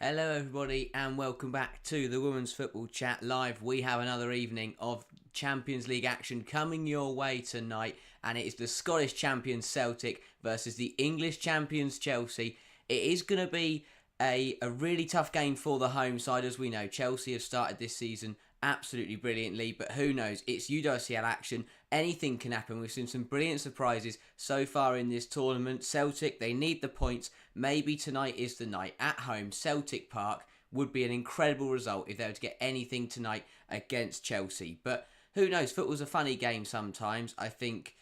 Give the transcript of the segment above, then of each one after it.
Hello everybody and welcome back to the Women's Football Chat Live. We have another evening of Champions League action coming your way tonight, and it is the Scottish champions Celtic versus the English champions Chelsea. It is going to be a really tough game for the home side. As we know, Chelsea have started this season absolutely brilliantly, but who knows, it's UWCL action, anything can happen. We've seen some brilliant surprises so far in this tournament. Celtic, they need the points. Maybe tonight is the night. At home, Celtic Park would be an incredible result if they were to get anything tonight against Chelsea. But who knows, football's a funny game sometimes. I think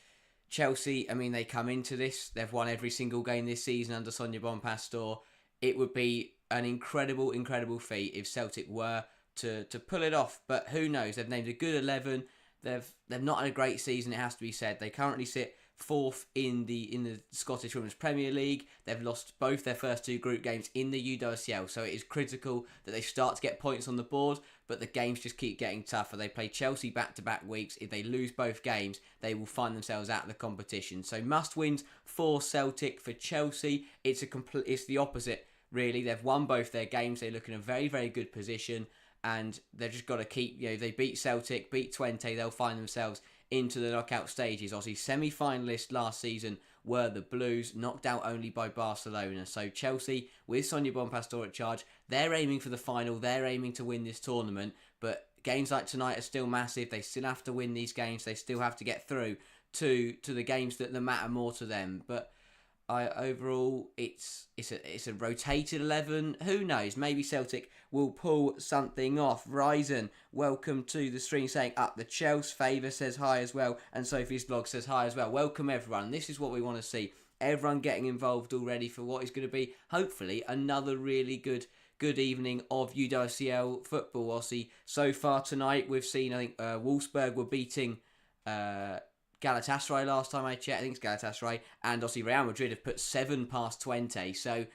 Chelsea, they come into this, they've won every single game this season under Sonia Bonpastor. It would be an incredible feat if Celtic were to pull it off, but who knows? They've named a good 11. They've not had a great season, it has to be said. They currently sit fourth in the Scottish Women's Premier League. They've lost both their first two group games in the UWCL, so it is critical that they start to get points on the board, but the games just keep getting tougher. They play Chelsea back-to-back weeks. If they lose both games, they will find themselves out of the competition. So must-wins for Celtic. For Chelsea, it's the opposite, really. They've won both their games. They look in a very, very good position, and they've just got to keep, they beat Celtic, beat Twente, they'll find themselves into the knockout stages. Obviously, semi-finalists last season were the Blues, knocked out only by Barcelona. So Chelsea, with Sonia Bonpastor at charge, they're aiming for the final, they're aiming to win this tournament, but games like tonight are still massive. They still have to win these games, they still have to get through to the games that matter more to them. But overall, it's a rotated 11. Who knows? Maybe Celtic will pull something off. Ryzen, welcome to the stream, saying up. The Chelsea favour says hi as well, and Sophie's blog says hi as well. Welcome everyone. This is what we want to see. Everyone getting involved already for what is going to be hopefully another really good evening of UWCL football. Obviously, so far tonight we've seen, I think Wolfsburg were beating Galatasaray last time I checked. I think it's Galatasaray. And obviously Real Madrid have put 7 past Twente. So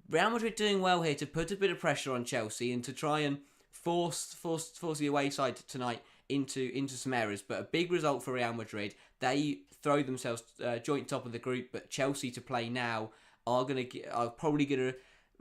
Real Madrid doing well here to put a bit of pressure on Chelsea and to try and force the away side tonight into some errors. But a big result for Real Madrid. They throw themselves joint top of the group, but Chelsea to play now are probably going to,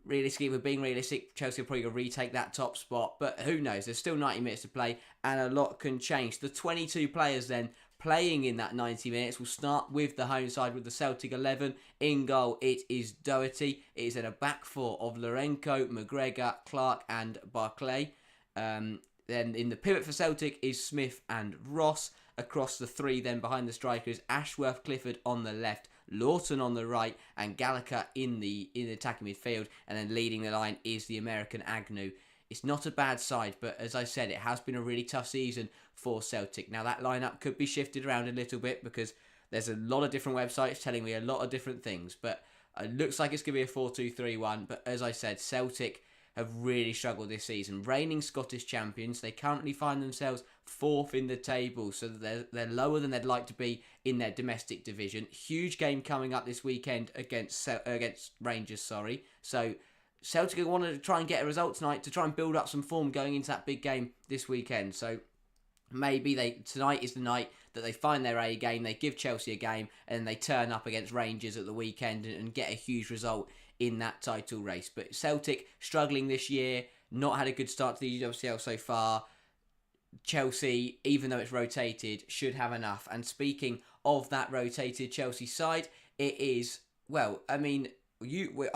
realistically, if we're being realistic, Chelsea are probably going to retake that top spot. But who knows? There's still 90 minutes to play and a lot can change. The 22 players then playing in that 90 minutes. We'll start with the home side with the Celtic 11. In goal, it is Doherty. It is in a back four of Lourenco, McGregor, Clark and Barclay. Then in the pivot for Celtic is Smith and Ross. Across the three then behind the strikers, Ashworth, Clifford on the left, Lawton on the right, and Gallagher in the attacking midfield. And then leading the line is the American Agnew. It's not a bad side, but as I said, it has been a really tough season for Celtic. Now that lineup could be shifted around a little bit because there's a lot of different websites telling me a lot of different things. But it looks like it's going to be a 4-2-3-1. But as I said, Celtic have really struggled this season. Reigning Scottish champions, they currently find themselves 4th in the table, so they're lower than they'd like to be in their domestic division. Huge game coming up this weekend against Rangers. So Celtic want to try and get a result tonight to try and build up some form going into that big game this weekend. So maybe tonight is the night that they find their A game, they give Chelsea a game, and they turn up against Rangers at the weekend and get a huge result in that title race. But Celtic struggling this year, not had a good start to the UWCL so far. Chelsea, even though it's rotated, should have enough. And speaking of that rotated Chelsea side, it is, I'm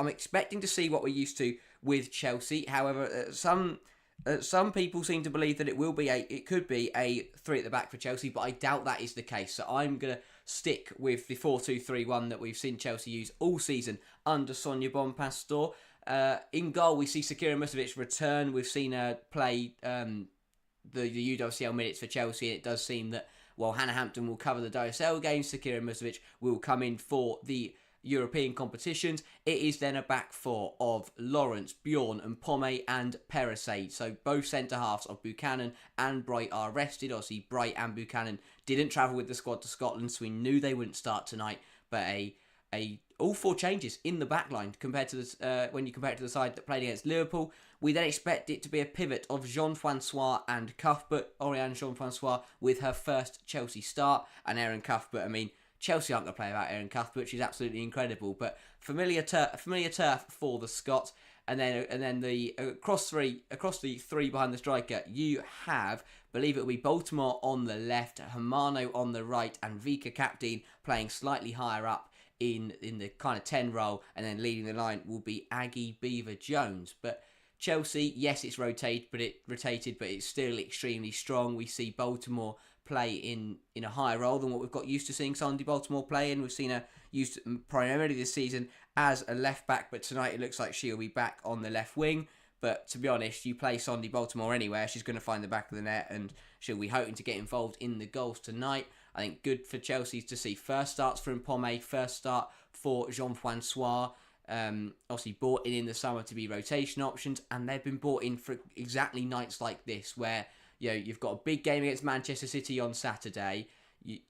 expecting to see what we're used to with Chelsea. However, some people seem to believe that it could be a 3 at the back for Chelsea, but I doubt that is the case. So I'm going to stick with the 4-2-3-1 that we've seen Chelsea use all season under Sonia Bonpastor. In goal, we see Sakira Musovic return. We've seen her play the UWCL minutes for Chelsea, and it does seem that while Hannah Hampton will cover the WSL games, Sakira Musovic will come in for the European competitions. It is then a back four of Lawrence, Bjorn and Pomme and Perisade. So both centre-halves of Buchanan and Bright are rested. Obviously, Bright and Buchanan didn't travel with the squad to Scotland, so we knew they wouldn't start tonight. But all 4 changes in the back line compared to when you compare it to the side that played against Liverpool. We then expect it to be a pivot of Jean-Francois and Cuthbert. Oriane Jean-Francois with her first Chelsea start, and Erin Cuthbert. Chelsea aren't going to play without Erin Cuthbert. She's absolutely incredible. But familiar turf for the Scots. then the across the three behind the striker, you have, believe it will be Baltimore on the left, Hermano on the right, and Vika Captain playing slightly higher up in the kind of 10 role, and then leading the line will be Aggie Beaver Jones. But Chelsea, yes, it's rotated, but it's still extremely strong. We see Baltimore play in a higher role than what we've got used to seeing Sunday Baltimore play in. We've seen her used primarily this season as a left back, but tonight it looks like she'll be back on the left wing. But to be honest, you play Sunday Baltimore anywhere, she's going to find the back of the net, and she'll be hoping to get involved in the goals tonight. I think good for Chelsea to see first starts from Pommet, first start for Jean-Francois. Obviously bought in the summer to be rotation options, and they've been bought in for exactly nights like this, where you've got a big game against Manchester City on Saturday.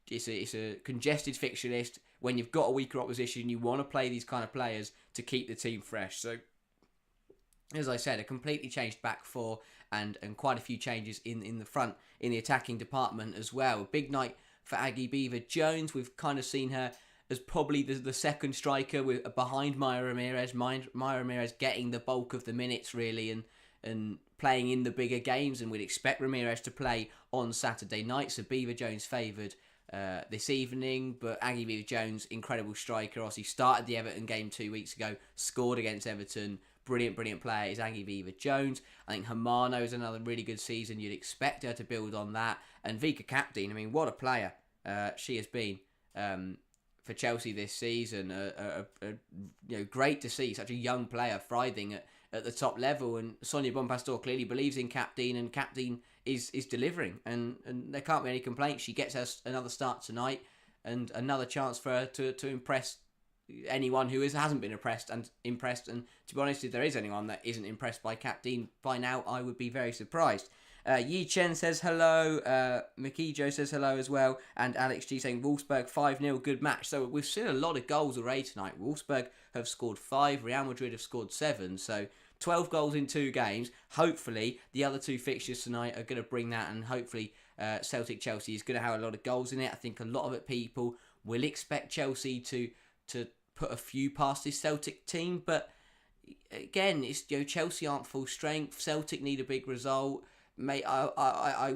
It's a congested fixture list. When you've got a weaker opposition, you want to play these kind of players to keep the team fresh. So, as I said, a completely changed back four and quite a few changes in the front, in the attacking department as well. A big night for Aggie Beaver Jones. We've kind of seen her as probably the second striker behind Maya Ramirez. Maya Ramirez getting the bulk of the minutes, really, and playing in the bigger games, and we'd expect Ramirez to play on Saturday night. So Beaver Jones favoured this evening, but Aggie Beaver Jones, incredible striker. Obviously started the Everton game 2 weeks ago, scored against Everton. Brilliant player is Aggie Beaver Jones. I think Hermano is another really good season. You'd expect her to build on that. And Vika Captain, I mean, what a player she has been for Chelsea this season. Great to see such a young player thriving at the top level. And Sonia Bonpastor clearly believes in Captain, and Captain is delivering. And there can't be any complaints. She gets us another start tonight, and another chance for her to impress anyone who hasn't been impressed. And to be honest, if there is anyone that isn't impressed by Captain by now, I would be very surprised. Yi Chen says hello, Mikijo says hello as well, and Alex G saying Wolfsburg 5-0, good match. So we've seen a lot of goals already tonight. Wolfsburg have scored 5, Real Madrid have scored 7, so 12 goals in 2 games. Hopefully the other 2 fixtures tonight are going to bring that, and hopefully Celtic Chelsea is going to have a lot of goals in it. I think a lot of it people will expect Chelsea to put a few past this Celtic team, but again, it's Chelsea aren't full strength. Celtic need a big result. Mate, I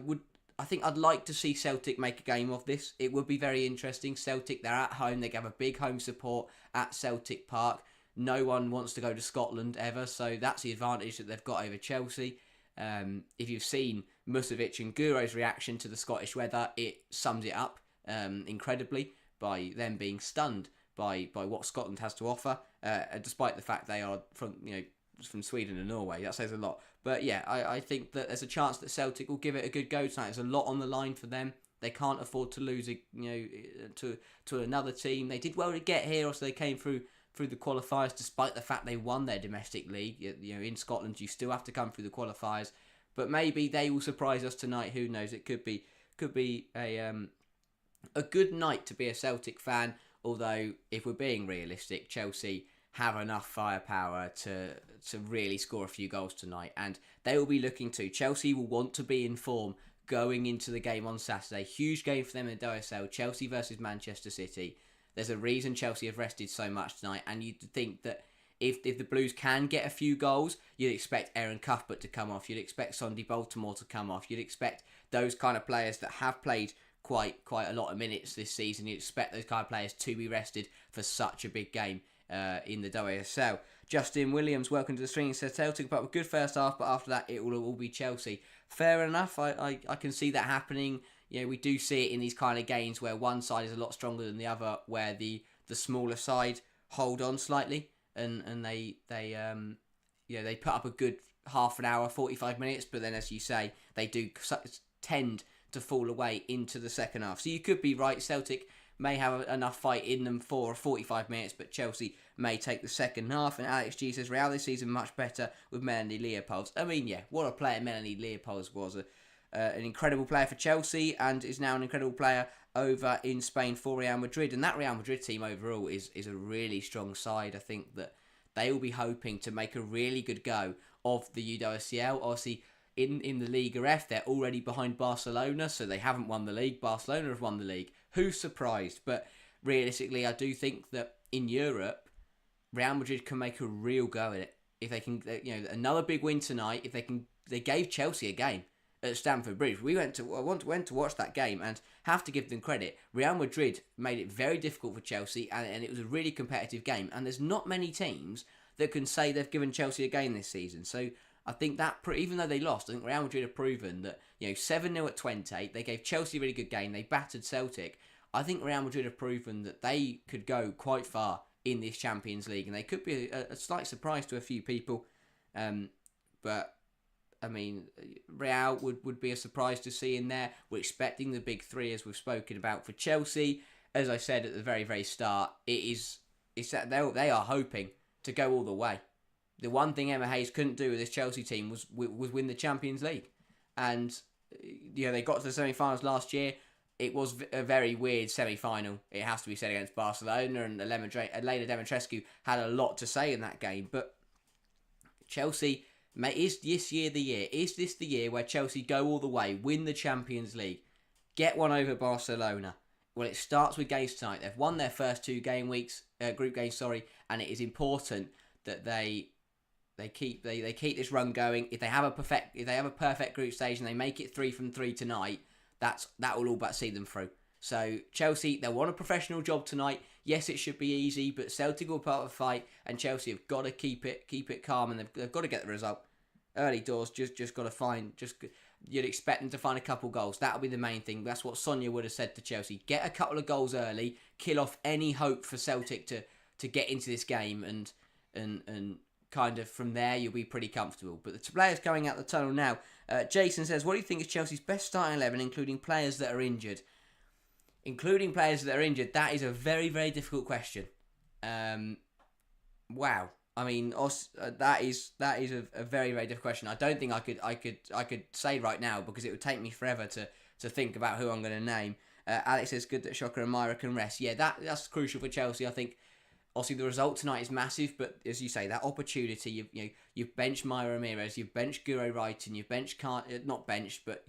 think I'd like to see Celtic make a game of this. It would be very interesting. Celtic, they're at home. They have a big home support at Celtic Park. No one wants to go to Scotland ever, so that's the advantage that they've got over Chelsea. If you've seen Musovic and Guro's reaction to the Scottish weather, it sums it up incredibly by them being stunned by what Scotland has to offer, despite the fact they are from Sweden and Norway. That says a lot. But yeah, I think that there's a chance that Celtic will give it a good go tonight. There's a lot on the line for them. They can't afford to lose to another team. They did well to get here, also they came through the qualifiers, despite the fact they won their domestic league. In Scotland you still have to come through the qualifiers. But maybe they will surprise us tonight. Who knows? It could be a good night to be a Celtic fan. Although, if we're being realistic, Chelsea have enough firepower to really score a few goals tonight, and they will be looking to. Chelsea will want to be in form going into the game on Saturday. Huge game for them in the UWCL, Chelsea versus Manchester City. There's a reason Chelsea have rested so much tonight, and you'd think that if the Blues can get a few goals, you'd expect Erin Cuthbert to come off, you'd expect Sunday Baltimore to come off, you'd expect those kind of players that have played quite a lot of minutes this season. You'd expect those kind of players to be rested for such a big game in the UWCL. Justin Williams, welcome to the stream, says Celtic but a good first half, but after that it will all be Chelsea. Fair enough. I can see that happening. We do see it in these kind of games where one side is a lot stronger than the other, where the smaller side hold on slightly and they put up a good half an hour, 45 minutes, but then as you say, they do tend to fall away into the second half. So you could be right, Celtic may have enough fight in them for 45 minutes, but Chelsea may take the second half. And Alex G says, Real this season much better with Melanie Leopolds. I mean, yeah, what a player Melanie Leopolds was. An incredible player for Chelsea, and is now an incredible player over in Spain for Real Madrid. And that Real Madrid team overall is a really strong side. I think that they will be hoping to make a really good go of the UWCL. Obviously, in the Liga F, they're already behind Barcelona, so they haven't won the league. Barcelona have won the league. Who's surprised? But realistically, I do think that in Europe, Real Madrid can make a real go at it. if they can, another big win tonight. If they gave Chelsea a game at Stamford Bridge. I went to watch that game and have to give them credit. Real Madrid made it very difficult for Chelsea, and it was a really competitive game. And there's not many teams that can say they've given Chelsea a game this season. So I think that, even though they lost, I think Real Madrid have proven that 7-0 at Twente. They gave Chelsea a really good game. They battered Celtic. I think Real Madrid have proven that they could go quite far in this Champions League, and they could be a slight surprise to a few people. But I mean, Real would be a surprise to see in there. We're expecting the big three, as we've spoken about for Chelsea. As I said at the very, very start, it's that they are hoping to go all the way. The one thing Emma Hayes couldn't do with this Chelsea team was win the Champions League. And they got to the semi-finals last year. It was a very weird semi-final, it has to be said, against Barcelona, and Elena Dimitrescu had a lot to say in that game. But Chelsea, mate, is this the year where Chelsea go all the way, win the Champions League, get one over Barcelona? Well, it starts with games tonight. They've won their first two group games, and it is important that they keep this run going. If they have a perfect group stage and they make it 3 from 3 tonight, that will all but see them through. So Chelsea, they want a professional job tonight. Yes, it should be easy, but Celtic will part of the fight, and Chelsea have got to keep it calm, and they've got to get the result. Early doors, just got to find. You'd expect them to find a couple goals. That'll be the main thing. That's what Sonia would have said to Chelsea. Get a couple of goals early, kill off any hope for Celtic to get into this game, and kind of from there you'll be pretty comfortable. But the players going out the tunnel now. Jason says, what do you think is Chelsea's best starting 11, including players that are injured? Including players that are injured, that is a very, very difficult question. Wow. I mean, that is a very, very difficult question. I don't think I could say right now, because it would take me forever to think about who I'm going to name. Alex says, good that Shocker and Myra can rest. Yeah, that's crucial for Chelsea. I think obviously the result tonight is massive, but as you say, that opportunity, you've benched Myra Ramirez, you've benched Guro Wrighton, you've benched not benched, but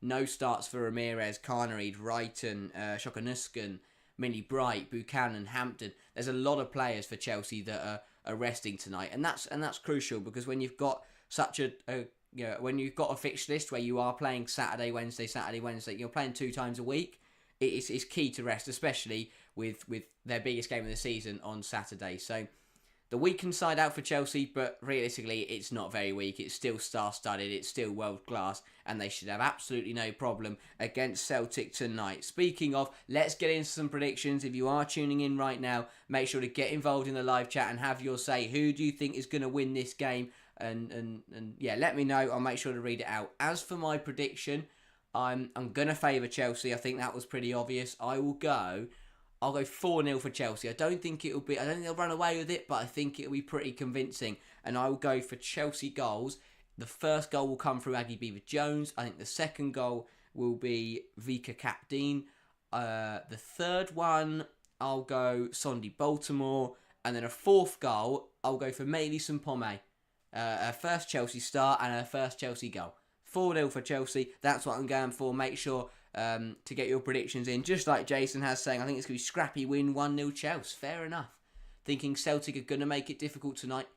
no starts for Ramirez, Carnered, Wrighton, Shokanuskan, Millie Bright, Buchanan, Hampton. There's a lot of players for Chelsea that are resting tonight, and that's crucial, because when you've got when you've got a fixed list where you are playing Saturday, Wednesday, you're playing 2 times a week. It's key to rest, especially with their biggest game of the season on Saturday. So the weakened side out for Chelsea, but realistically it's not very weak. It's still star-studded, it's still world-class, and they should have absolutely no problem against Celtic tonight. Speaking of, let's get into some predictions. If you are tuning in right now, make sure to get involved in the live chat and have your say. Who do you think is going to win this game? And yeah, let me know. I'll make sure to read it out. As for my prediction, I'm going to favour Chelsea. I think that was pretty obvious. I'll go 4-0 for Chelsea. I don't think they'll run away with it, but I think it'll be pretty convincing. And I will go for Chelsea goals. The first goal will come through Aggie Beaver-Jones. I think the second goal will be Vika Kapdeen. The third one, I'll go Sondi Baltimore. And then a fourth goal, I'll go for Maëlys Saint-Pomé. Her first Chelsea start and her first Chelsea goal. 4-0 for Chelsea. That's what I'm going for. Make sure to get your predictions in. Just like Jason has saying, I think it's going to be scrappy win, 1-0 Chelsea. Fair enough. Thinking Celtic are going to make it difficult tonight.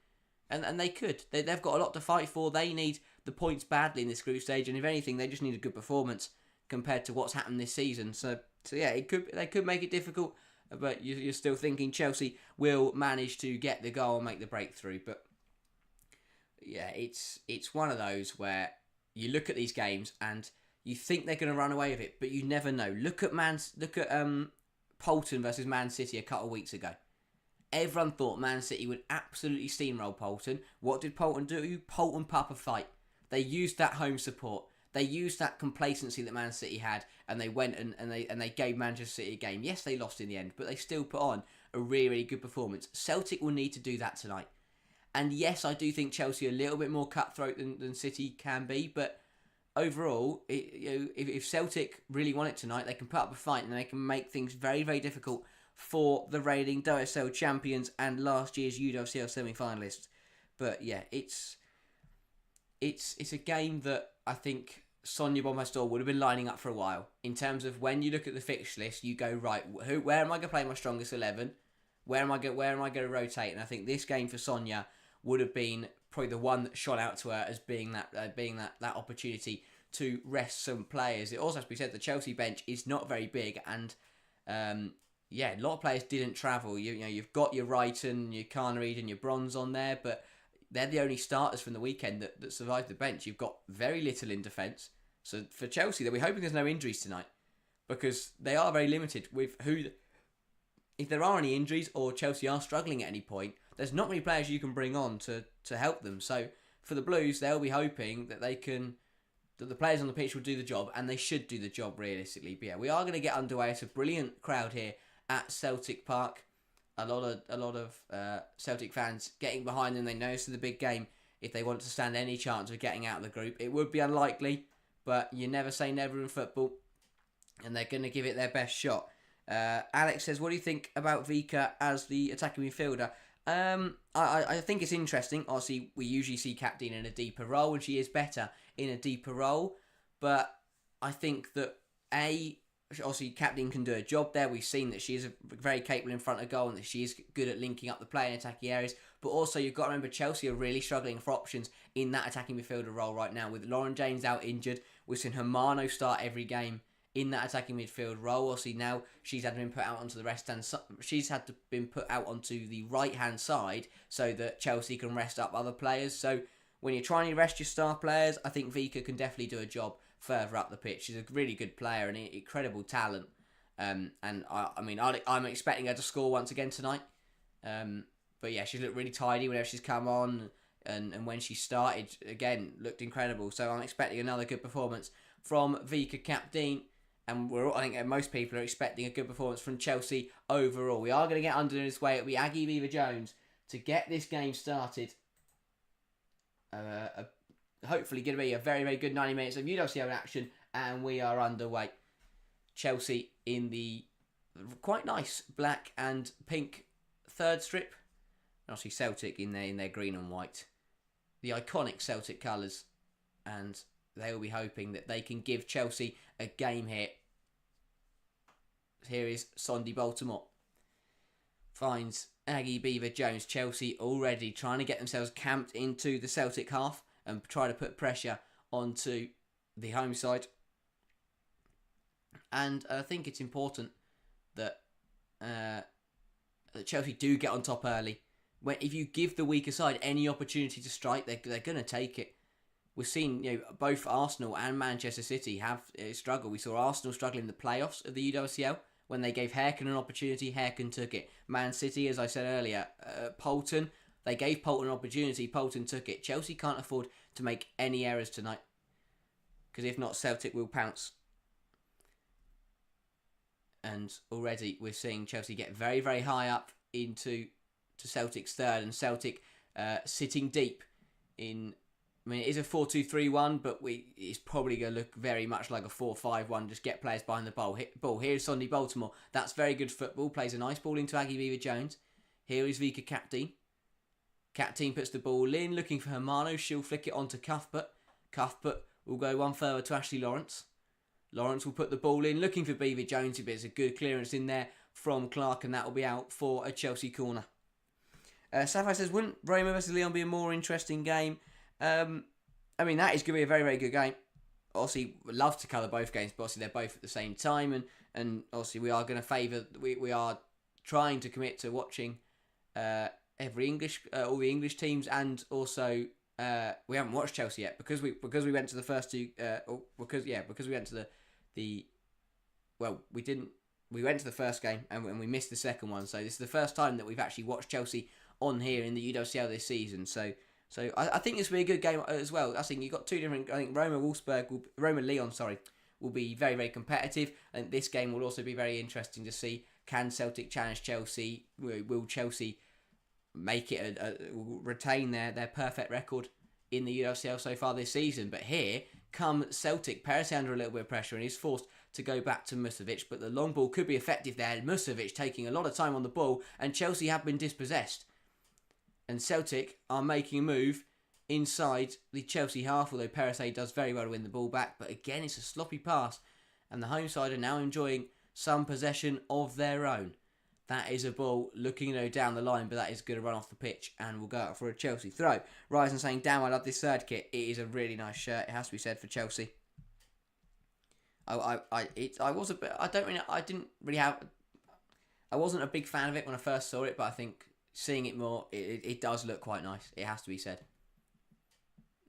And they could. They've got a lot to fight for. They need the points badly in this group stage. And if anything, they just need a good performance compared to what's happened this season. So yeah, they could make it difficult. But you're still thinking Chelsea will manage to get the goal and make the breakthrough. But yeah, it's one of those where you look at these games and you think they're going to run away with it, but you never know. Look at Bolton versus Man City a couple of weeks ago. Everyone thought Man City would absolutely steamroll Bolton. What did Bolton do? Bolton put up a fight. They used that home support. They used that complacency that Man City had, and they went and they gave Manchester City a game. Yes, they lost in the end, but they still put on a really, really good performance. Celtic will need to do that tonight. And yes, I do think Chelsea are a little bit more cutthroat than City can be, but overall, if Celtic really want it tonight, they can put up a fight and they can make things very, very difficult for the reigning WSL champions and last year's UWCL semi-finalists. But yeah, it's a game that I think Sonia Bombastor would have been lining up for a while. In terms of when you look at the fixture list, you go, right, where am I going to play my strongest 11? Where am I going to rotate? And I think this game for Sonia would have been probably the one that shot out to her as being that opportunity to rest some players. It also has to be said the Chelsea bench is not very big, and a lot of players didn't travel. You've got your Wrighton, your Carnareed, and your Bronze on there, but they're the only starters from the weekend that survived the bench. You've got very little in defence. So for Chelsea, we're hoping there's no injuries tonight, because they are very limited with who. If there are any injuries or Chelsea are struggling at any point, there's not many players you can bring on to help them. So for the Blues, they'll be hoping that that the players on the pitch will do the job, and they should do the job realistically. But yeah, we are going to get underway. It's a brilliant crowd here at Celtic Park. A lot of Celtic fans getting behind them. They know this is the big game. If they want to stand any chance of getting out of the group, it would be unlikely, but you never say never in football, and they're going to give it their best shot. Alex says, what do you think about Vika as the attacking midfielder? I think it's interesting. Obviously, we usually see Captain in a deeper role, and she is better in a deeper role. But I think that, obviously, Captain can do a job there. We've seen that she is very capable in front of goal, and that she is good at linking up the play in attacking areas. But also, you've got to remember, Chelsea are really struggling for options in that attacking midfielder role right now. With Lauren James out injured, we've seen Hermano start every game in that attacking midfield role. Obviously now she's had been put out onto the right hand side so that Chelsea can rest up other players. So when you're trying to rest your star players, I think Vika can definitely do a job further up the pitch. She's a really good player and incredible talent. I'm expecting her to score once again tonight. But yeah, she's looked really tidy whenever she's come on, and when she started again looked incredible. So I'm expecting another good performance from Vika Captain. And I think most people are expecting a good performance from Chelsea overall. We are going to get under this way. It'll be Aggie Beaver-Jones to get this game started. Hopefully going to be a very, very good 90 minutes of UWCL action. And we are underway. Chelsea in the quite nice black and pink third strip. And obviously Celtic in their green and white. The iconic Celtic colours. And they will be hoping that they can give Chelsea a game here. Here is Sondy Baltimore. Finds Aggie Beaver-Jones. Chelsea already trying to get themselves camped into the Celtic half and try to put pressure onto the home side. And I think it's important that Chelsea do get on top early. If you give the weaker side any opportunity to strike, they're going to take it. We've seen both Arsenal and Manchester City have struggled. We saw Arsenal struggle in the playoffs of the UWCL when they gave Hairkin an opportunity. Hairkin took it. Man City, as I said earlier, Polton, they gave Polton an opportunity. Polton took it. Chelsea can't afford to make any errors tonight, because if not, Celtic will pounce. And already we're seeing Chelsea get very, very high up into Celtic's third, and Celtic sitting deep in. I mean, it is a 4-2-3-1, but it's probably going to look very much like a 4-5-1. Just get players behind the ball. Here's Sondy Baltimore. That's very good football. Plays a nice ball into Aggie Beaver-Jones. Here is Vika Captain. Captain puts the ball in, looking for Hermano. She'll flick it onto Cuthbert. Cuthbert will go one further to Ashley Lawrence. Lawrence will put the ball in, looking for Beaver-Jones. But it's a good clearance in there from Clark, and that will be out for a Chelsea corner. Sapphire says, wouldn't Roma vs Leon be a more interesting game? That is going to be a very, very good game. Obviously, we'd love to cover both games, but obviously they're both at the same time, and obviously we are going to favour. We are trying to commit to watching all the English teams, and also we haven't watched Chelsea yet because we went to the first two. Because we went to we went to the first game and we missed the second one. So this is the first time that we've actually watched Chelsea on here in the UWCL this season. So I think this will be a good game as well. I think you've got two different. I think Roma Leon will be very, very competitive. And this game will also be very interesting to see. Can Celtic challenge Chelsea? Will Chelsea make it retain their perfect record in the UWCL so far this season? But here come Celtic. Perisic under a little bit of pressure and he's forced to go back to Musovic. But the long ball could be effective there. Musovic taking a lot of time on the ball, and Chelsea have been dispossessed. And Celtic are making a move inside the Chelsea half, although Perisic does very well to win the ball back. But again, it's a sloppy pass, and the home side are now enjoying some possession of their own. That is a ball looking down the line, but that is going to run off the pitch and will go out for a Chelsea throw. Ryzen saying, damn, I love this third kit. It is a really nice shirt. It has to be said for Chelsea. I wasn't a big fan of it when I first saw it, but I think seeing it more, it does look quite nice. It has to be said.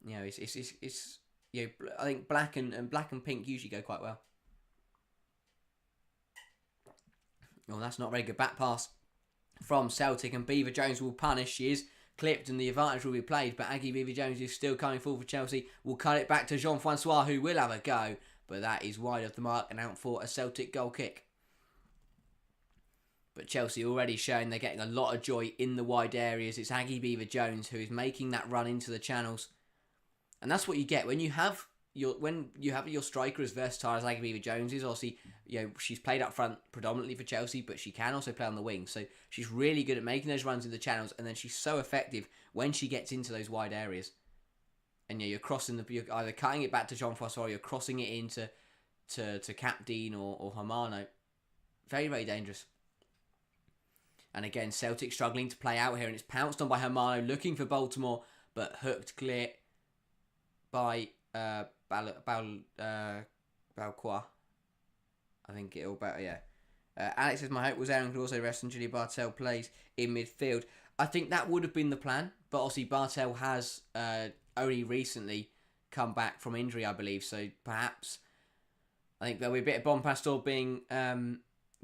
It's I think black and pink usually go quite well. Well, that's not a very good back pass from Celtic, and Beaver Jones will punish. She is clipped and the advantage will be played, but Aggie Beaver Jones is still coming forward for Chelsea. Will cut it back to Jean-Francois, who will have a go, but that is wide of the mark and out for a Celtic goal kick. But Chelsea already showing they're getting a lot of joy in the wide areas. It's Aggie Beaver Jones who is making that run into the channels. And that's what you get when you have your striker as versatile as Aggie Beaver Jones is. Obviously, she's played up front predominantly for Chelsea, but she can also play on the wing. So she's really good at making those runs in the channels, and then she's so effective when she gets into those wide areas. And you're crossing you're either cutting it back to Jean-Francois or you're crossing it into to Capdean or Hermano. Very, very dangerous. And again, Celtic struggling to play out here, and it's pounced on by Hermano, looking for Baltimore, but hooked clear by Balquois. I think it'll better, yeah. Alex says, my hope was Aaron could also rest and Julie Bartel plays in midfield. I think that would have been the plan, but obviously Bartel has only recently come back from injury, I believe, so perhaps I think there'll be a bit of Bonpastor being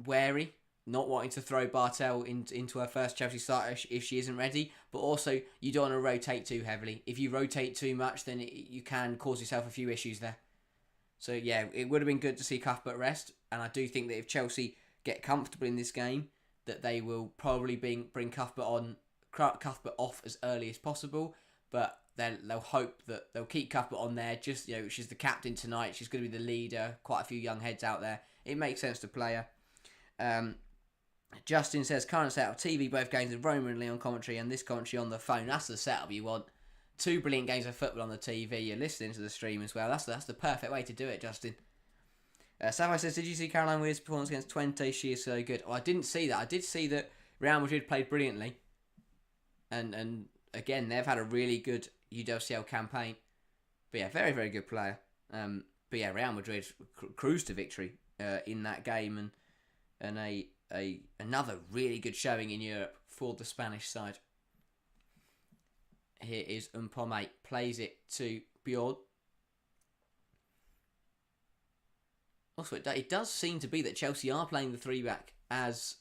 wary, not wanting to throw Bartel into her first Chelsea start if she isn't ready, but also you don't want to rotate too heavily. If you rotate too much, then you can cause yourself a few issues there. So yeah, it would have been good to see Cuthbert rest, and I do think that if Chelsea get comfortable in this game, that they will probably bring Cuthbert off as early as possible, but they'll hope that they'll keep Cuthbert on there. Just she's the captain tonight. She's going to be the leader. Quite a few young heads out there. It makes sense to play her. Justin says, current setup, TV, both games with Roma and Leon commentary, and this commentary on the phone. That's the setup you want. 2 brilliant games of football on the TV. You're listening to the stream as well. That's the perfect way to do it, Justin. Sapphire says, did you see Caroline Weir's performance against Twente? She is so good. Oh, I didn't see that. I did see that Real Madrid played brilliantly. And again, they've had a really good UWCL campaign. But yeah, very, very good player. But yeah, Real Madrid cruised to victory in that game, and another really good showing in Europe for the Spanish side. Here is Mpome, plays it to Bjorn. Also, it does seem to be that Chelsea are playing the 3-back as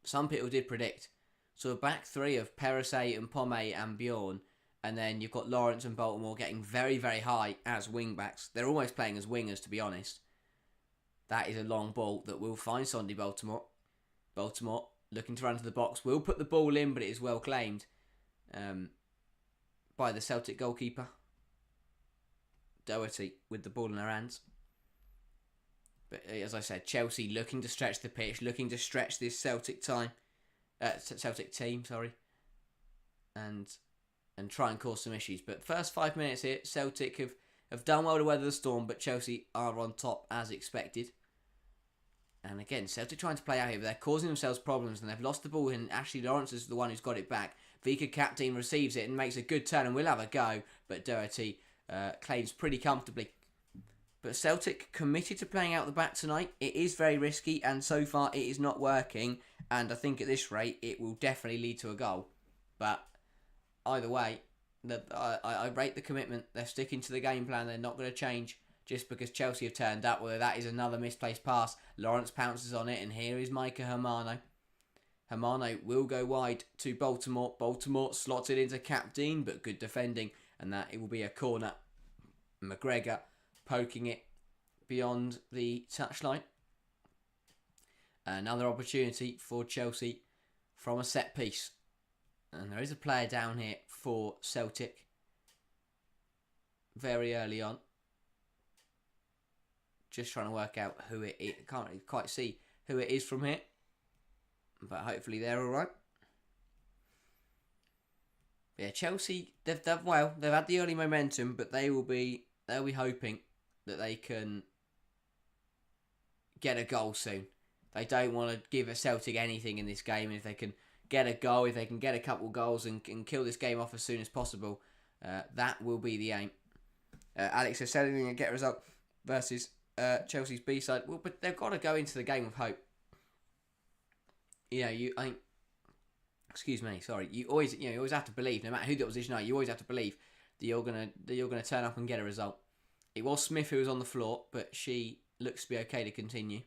some people did predict. So a back 3 of Perisset, Mpome and Bjorn, and then you've got Lawrence and Baltimore getting very, very high as wing-backs. They're almost playing as wingers, to be honest. That is a long ball that will find Sondy Baltimore. Baltimore looking to run to the box. Will put the ball in, but it is well claimed by the Celtic goalkeeper. Doherty with the ball in her hands. But as I said, Chelsea looking to stretch the pitch, looking to stretch this Celtic team, and try and cause some issues. But first 5 minutes here, Celtic have done well to weather the storm, but Chelsea are on top as expected. And again, Celtic trying to play out here, but they're causing themselves problems, and they've lost the ball, and Ashley Lawrence is the one who's got it back. Vika Captain receives it and makes a good turn, and will have a go, but Doherty claims pretty comfortably. But Celtic committed to playing out the back tonight. It is very risky, and so far it is not working, and I think at this rate it will definitely lead to a goal. But either way, I rate the commitment. They're sticking to the game plan. They're not going to change just because Chelsea have turned up. Whether that is another misplaced pass. Lawrence pounces on it, and here is Micah Hermano. Hermano will go wide to Baltimore. Baltimore slots it into Capdean, but good defending, and that it will be a corner. McGregor poking it beyond the touchline. Another opportunity for Chelsea from a set piece. And there is a player down here for Celtic very early on. Just trying to work out who it is. Can't really quite see who it is from here. But hopefully they're alright. Yeah, Chelsea, they've had the early momentum, but they'll be hoping that they can get a goal soon. They don't want to give a Celtic anything in this game. And if they can get a goal, if they can get a couple of goals and kill this game off as soon as possible, that will be the aim. Alex says Celtic can get a result versus Chelsea's B side. Well, but they've got to go into the game with hope. Excuse me, sorry. You always have to believe, no matter who the opposition are. You always have to believe that you're gonna turn up and get a result. It was Smith who was on the floor, but she looks to be okay to continue.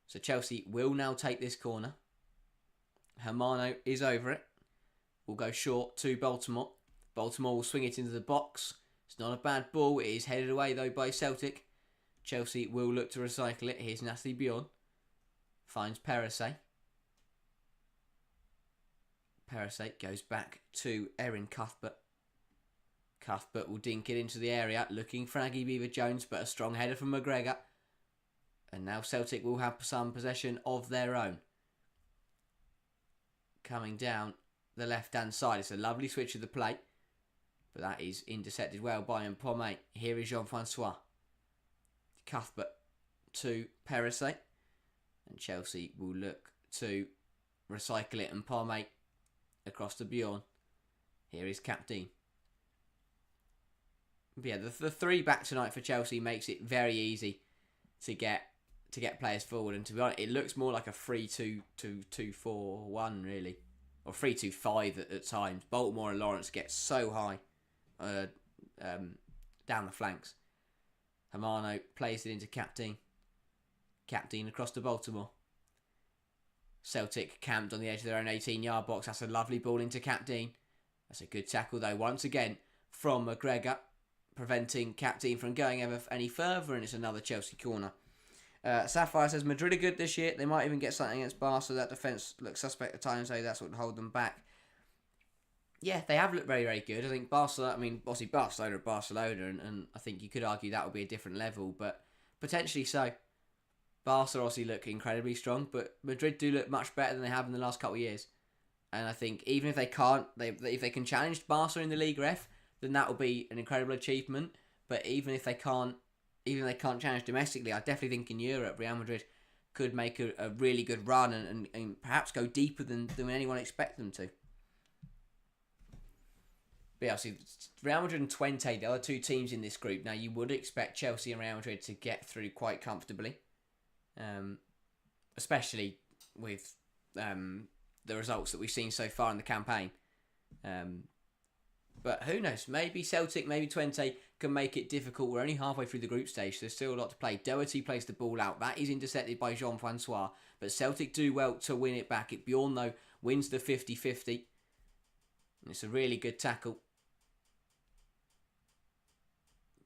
So Chelsea will now take this corner. Hermano is over it. Will go short to Baltimore. Baltimore will swing it into the box. It's not a bad ball. It is headed away though by Celtic. Chelsea will look to recycle it. Here's Natalie Bjorn. Finds Perisset. Perisset goes back to Erin Cuthbert. Cuthbert will dink it into the area, looking for Aggie Beaver-Jones, but a strong header from McGregor. And now Celtic will have some possession of their own. Coming down the left-hand side. It's a lovely switch of the play, but that is intercepted well by Mpome. Here is Jean-Francois. Cuthbert to Perisset. And Chelsea will look to recycle it. Mpome across to Bjorn. Here is Captain. But yeah, the 3 back tonight for Chelsea makes it very easy to get players forward. And to be honest, it looks more like a 3-2-2-4-1 really, or 3-2-5 at times. Baltimore and Lawrence get so high down the flanks. Hermano plays it into Captain. Captain across to Baltimore. Celtic camped on the edge of their own 18-yard box. That's a lovely ball into Captain. That's a good tackle though, once again from McGregor, preventing Captain from going any further, and it's another Chelsea corner. Sapphire says Madrid are good this year. They might even get something against Barca. So that defence looks suspect at times, so that's what would hold them back. Yeah, they have looked very, very good. I think obviously Barcelona are Barcelona, and I think you could argue that would be a different level, but potentially so. Barca obviously look incredibly strong, but Madrid do look much better than they have in the last couple of years. And I think even if they can't, if they can challenge Barca in the Liga F, then that will be an incredible achievement. But even if they can't challenge domestically, I definitely think in Europe, Real Madrid could make a really good run and perhaps go deeper than anyone expects them to. But yeah, obviously, Real Madrid and Twente, the other 2 teams in this group. Now, you would expect Chelsea and Real Madrid to get through quite comfortably, especially with the results that we've seen so far in the campaign. But who knows? Maybe Celtic, maybe Twente can make it difficult. We're only halfway through the group stage, so there's still a lot to play. Doherty plays the ball out. That is intercepted by Jean-Francois. But Celtic do well to win it back. Bjorn, though, wins the 50-50. It's a really good tackle.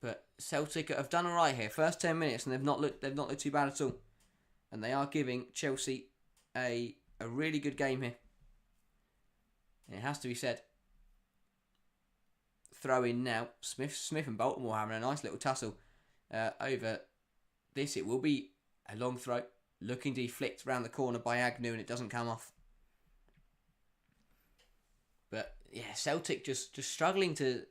But Celtic have done alright here. First 10 minutes, and they've not looked too bad at all. And they are giving Chelsea a really good game here. It has to be said. Throw in now. Smith and Baltimore having a nice little tussle over this. It will be a long throw. Looking to be flicked around the corner by Agnew, and it doesn't come off. But yeah, Celtic just struggling to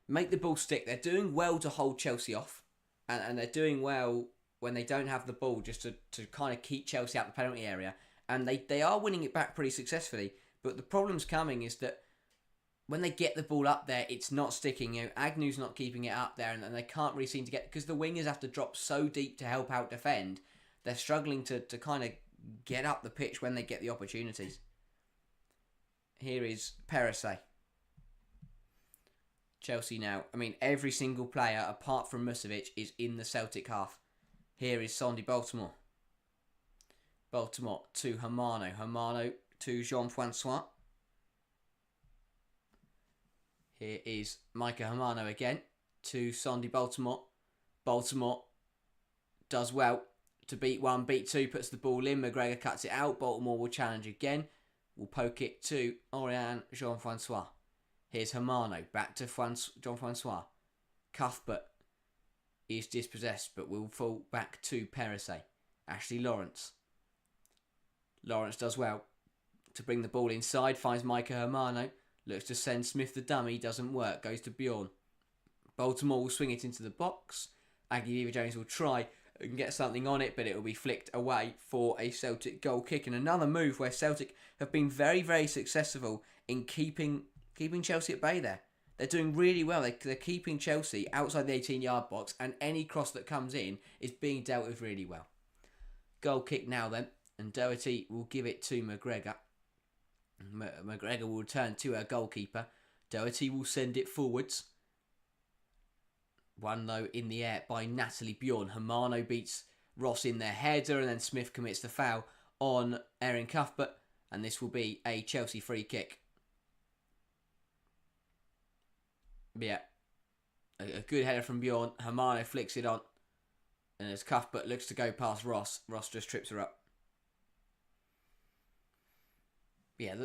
make the ball stick. They're doing well to hold Chelsea off, and they're doing well when they don't have the ball, just to kind of keep Chelsea out the penalty area. And they are winning it back pretty successfully. But the problem's coming is that when they get the ball up there, it's not sticking. Agnew's not keeping it up there, and they can't really seem to get, because the wingers have to drop so deep to help out defend. They're struggling to kind of get up the pitch when they get the opportunities. Here is Perisset. Chelsea now. Every single player apart from Musovic is in the Celtic half. Here is Sandy Baltimore. Baltimore to Hermano. Hermano to Jean-Francois. Here is Micah Hermano again to Sandy Baltimore. Baltimore does well to beat 1, beat 2, puts the ball in. McGregor cuts it out. Baltimore will challenge again. Will poke it to Oriane Jean-Francois. Here's Hermano back to Jean-Francois. Cuthbert is dispossessed but will fall back to Perisset. Ashley Lawrence. Lawrence does well to bring the ball inside. Finds Micah Hermano. Looks to send Smith the dummy. Doesn't work. Goes to Bjorn. Baltimore will swing it into the box. Aggie Beaver-Jones will try and get something on it, but it will be flicked away for a Celtic goal kick. And another move where Celtic have been very, very successful in keeping Chelsea at bay there. They're doing really well. They're keeping Chelsea outside the 18-yard box, and any cross that comes in is being dealt with really well. Goal kick now then, and Doherty will give it to McGregor. McGregor will return to our goalkeeper. Doherty will send it forwards. One though in the air by Natalie Bjorn. Hermano beats Ross in their header, and then Smith commits the foul on Erin Cuthbert, and this will be a Chelsea free kick. Yeah, a good header from Bjorn. Hermano flicks it on, and as Cuthbert looks to go past Ross, Ross just trips her up. Yeah,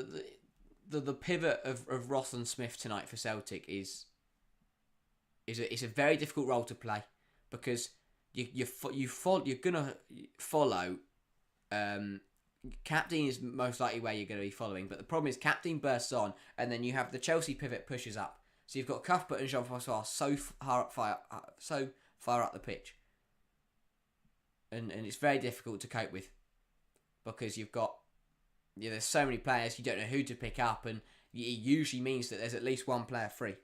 the pivot of Ross and Smith tonight for Celtic is a very difficult role to play, because you're gonna follow. Captain is most likely where you're going to be following, but the problem is Captain bursts on, and then you have the Chelsea pivot pushes up. So you've got Cuthbert and Jean-François so far up the pitch, and it's very difficult to cope with, because you've got there's so many players, you don't know who to pick up, and it usually means that there's at least one player free.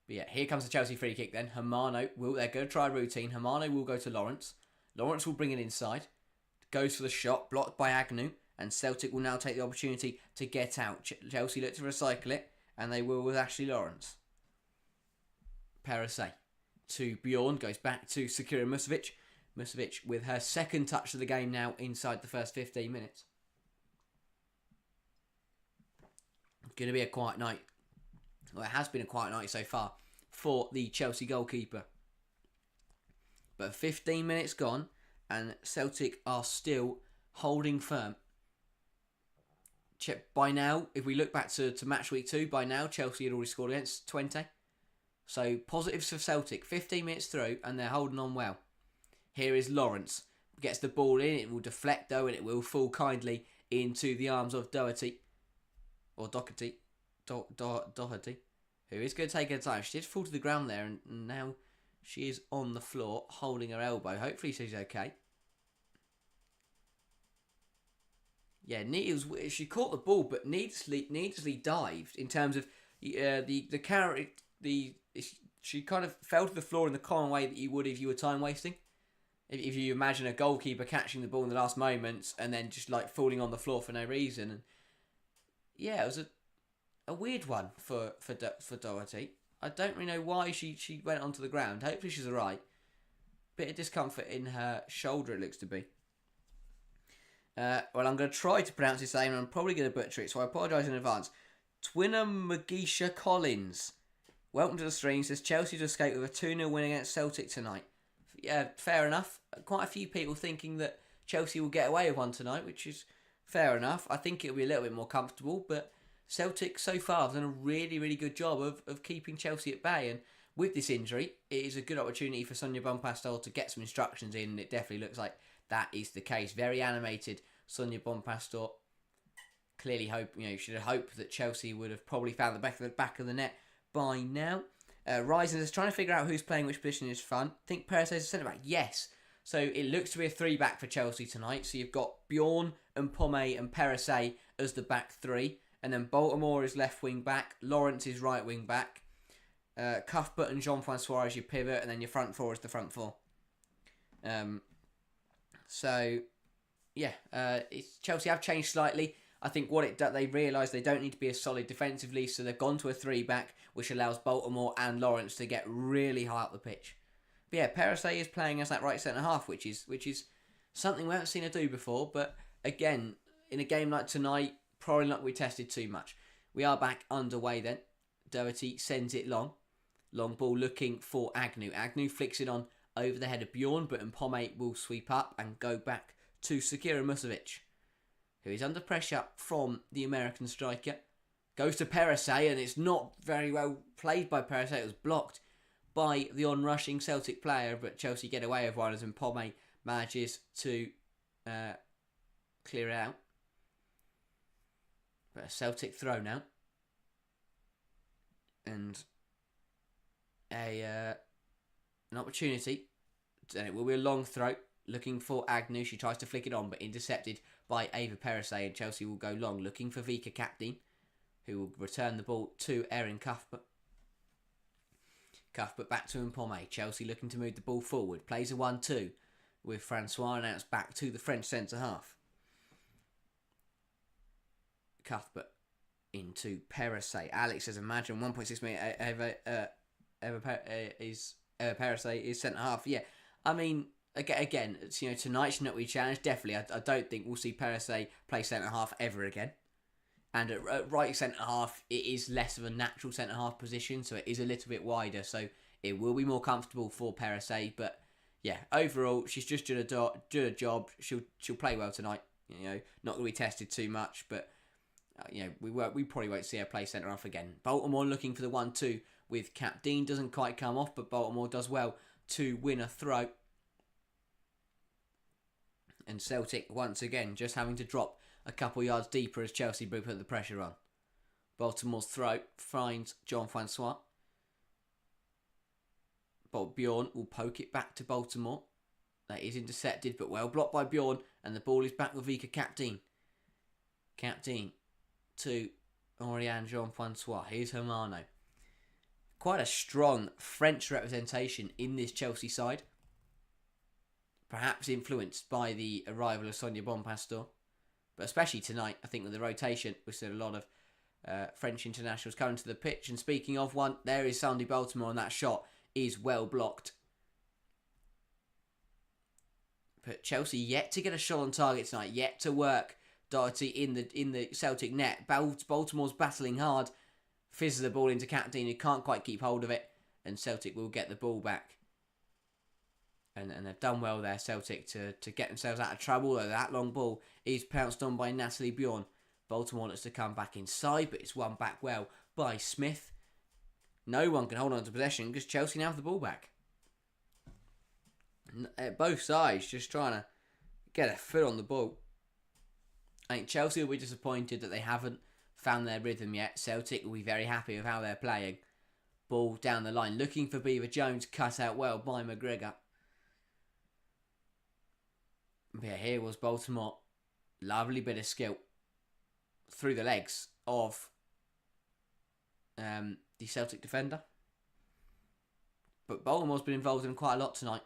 But yeah, here comes the Chelsea free kick then. Hermano they're going to try a routine. Hermano will go to Lawrence. Lawrence will bring it inside. Goes for the shot, blocked by Agnew, and Celtic will now take the opportunity to get out. Chelsea look to recycle it, and they will with Ashley Lawrence. Perese to Bjorn, goes back to Sakura Musovic. Musovic with her second touch of the game now inside the first 15 minutes. It's going to be a quiet night. Well, it has been a quiet night so far for the Chelsea goalkeeper. But 15 minutes gone, and Celtic are still holding firm. By now, if we look back to match week 2, by now Chelsea had already scored against Twente. So positives for Celtic. 15 minutes through, and they're holding on well. Here is Lawrence. Gets the ball in, it will deflect though, and it will fall kindly into the arms of Doherty. Or Doherty. Doherty. Who is going to take her time. She did fall to the ground there, and now she is on the floor holding her elbow. Hopefully she's okay. Yeah, she caught the ball, but needlessly dived in terms of she kind of fell to the floor in the common way that you would if you were time wasting. If you imagine a goalkeeper catching the ball in the last moments and then just like falling on the floor for no reason. And yeah, it was a weird one for Doherty. I don't really know why she went onto the ground. Hopefully she's alright. Bit of discomfort in her shoulder, it looks to be. Well, I'm going to try to pronounce his name, and I'm probably going to butcher it, so I apologise in advance. Twina Magisha Collins. Welcome to the stream. Says Chelsea to escape with a 2-0 win against Celtic tonight. Yeah, fair enough. Quite a few people thinking that Chelsea will get away with one tonight, which is fair enough. I think it'll be a little bit more comfortable, but Celtic so far have done a really, really good job of keeping Chelsea at bay. And with this injury, it is a good opportunity for Sonia Bonpastor to get some instructions in, and it definitely looks like that is the case. Very animated Sonia Bonpastor. Clearly should have hoped that Chelsea would have probably found the back of the net by now. Rising is trying to figure out who's playing which position is front. I think Perez is a centre-back. Yes. So it looks to be a 3-back for Chelsea tonight. So you've got Bjorn and Pomme and Perez as the back 3. And then Baltimore is left wing back. Lawrence is right wing back. Cuthbert and Jean-François as your pivot. And then your front 4 is the front 4. Chelsea have changed slightly. I think they realise they don't need to be as solid defensively, so they've gone to a 3-back, which allows Baltimore and Lawrence to get really high up the pitch. But yeah, Perez is playing as that right centre half, which is something we haven't seen her do before. But again, in a game like tonight, probably not we tested too much. We are back underway then. Doherty sends it long. Long ball looking for Agnew. Agnew flicks it on over the head of Bjorn, but Mpome will sweep up and go back to Sakura Musovic, who is under pressure from the American striker. Goes to Perese, and it's not very well played by Perese. It was blocked by the on-rushing Celtic player, but Chelsea get away with one as Mpome manages to clear it out. But a Celtic throw now. And an opportunity And it will be a long throw. Looking for Agnew. She tries to flick it on, but intercepted by Ava Perisset. And Chelsea will go long, looking for Vika Kaptein, who will return the ball to Erin Cuthbert. Cuthbert back to Mpome. Chelsea looking to move the ball forward. Plays a 1-2 with Francois, and now it's back to the French centre-half. Cuthbert into Perisset. Alex says, imagine 1.6 metre Perisset is centre-half. Yeah, I mean, again, it's, tonight's not we challenge. Definitely, I don't think we'll see Perisset play centre-half ever again. And at right centre-half, it is less of a natural centre-half position, so it is a little bit wider, so it will be more comfortable for Perisset. But yeah, overall, she's just done a job. She'll play well tonight. Not going to be tested too much, but we probably won't see her play centre-half again. Baltimore looking for the 1-2 with Kaptein. Doesn't quite come off, but Baltimore does well to win a throw. And Celtic, once again, just having to drop a couple yards deeper as Chelsea put the pressure on. Baltimore's throw finds Jean-Francois. But Bjorn will poke it back to Baltimore. That is intercepted, but well blocked by Bjorn. And the ball is back with Vika Kaptein. Kaptein to Oriane Jean-Francois. Here's Hermano. Quite a strong French representation in this Chelsea side. Perhaps influenced by the arrival of Sonia Bonpastor. But especially tonight, I think with the rotation, we've seen a lot of French internationals coming to the pitch. And speaking of one, there is Sandy Baltimore, and that shot is well blocked. But Chelsea yet to get a shot on target tonight, yet to work Doherty in the Celtic net. Baltimore's battling hard, fizzes the ball into Kaptein, who can't quite keep hold of it, and Celtic will get the ball back. And they've done well there, Celtic, to get themselves out of trouble. Though that long ball is pounced on by Natalie Bjorn. Baltimore looks to come back inside, but it's won back well by Smith. No one can hold on to possession because Chelsea now have the ball back. Both sides just trying to get a foot on the ball. I think Chelsea will be disappointed that they haven't found their rhythm yet. Celtic will be very happy with how they're playing. Ball down the line, looking for Beaver Jones, cut out well by McGregor. Yeah, here was Baltimore. Lovely bit of skill through the legs of the Celtic defender. But Baltimore's been involved in quite a lot tonight.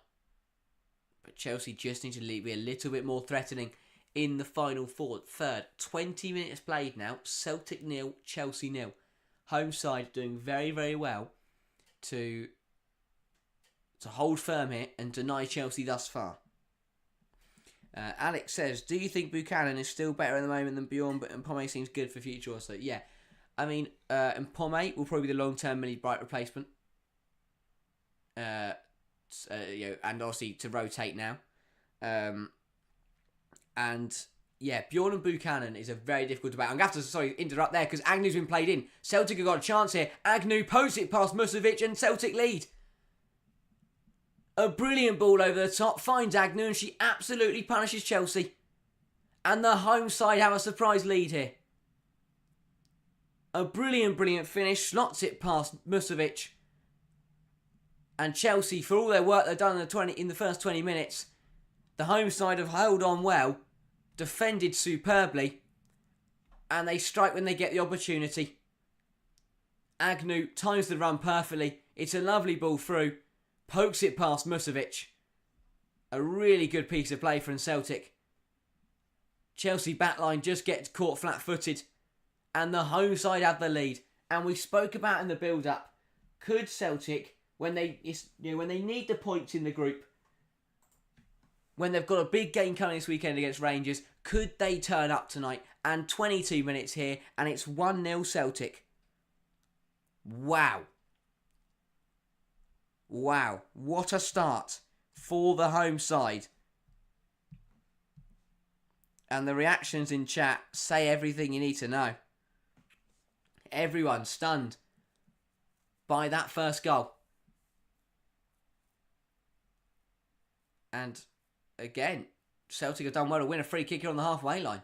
But Chelsea just need to be a little bit more threatening in the final third. 20 minutes played now. Celtic 0, Chelsea 0. Home side doing very, very well to hold firm here and deny Chelsea thus far. Alex says, do you think Buchanan is still better at the moment than Bjorn, but Mpome seems good for future also? Yeah, I mean, Mpome will probably be the long-term Millie Bright replacement. And obviously to rotate now. And yeah, Bjorn and Buchanan is a very difficult debate. I'm going to have to interrupt there because Agnew's been played in. Celtic have got a chance here. Agnew posts it past Musovic and Celtic lead. A brilliant ball over the top, finds Agnew, and she absolutely punishes Chelsea. And the home side have a surprise lead here. A brilliant finish, slots it past Musovic. And Chelsea, for all their work they've done in the first 20 minutes, the home side have held on well, defended superbly, and they strike when they get the opportunity. Agnew times the run perfectly. It's a lovely ball through. Pokes it past Musovic. A really good piece of play from Celtic. Chelsea backline just gets caught flat-footed. And the home side have the lead. And we spoke about in the build-up. Could Celtic, when they need the points in the group, when they've got a big game coming this weekend against Rangers, could they turn up tonight? And 22 minutes here, and it's 1-0 Celtic. Wow. Wow, what a start for the home side. And the reactions in chat say everything you need to know. Everyone stunned by that first goal. And again, Celtic have done well to win a free kicker on the halfway line.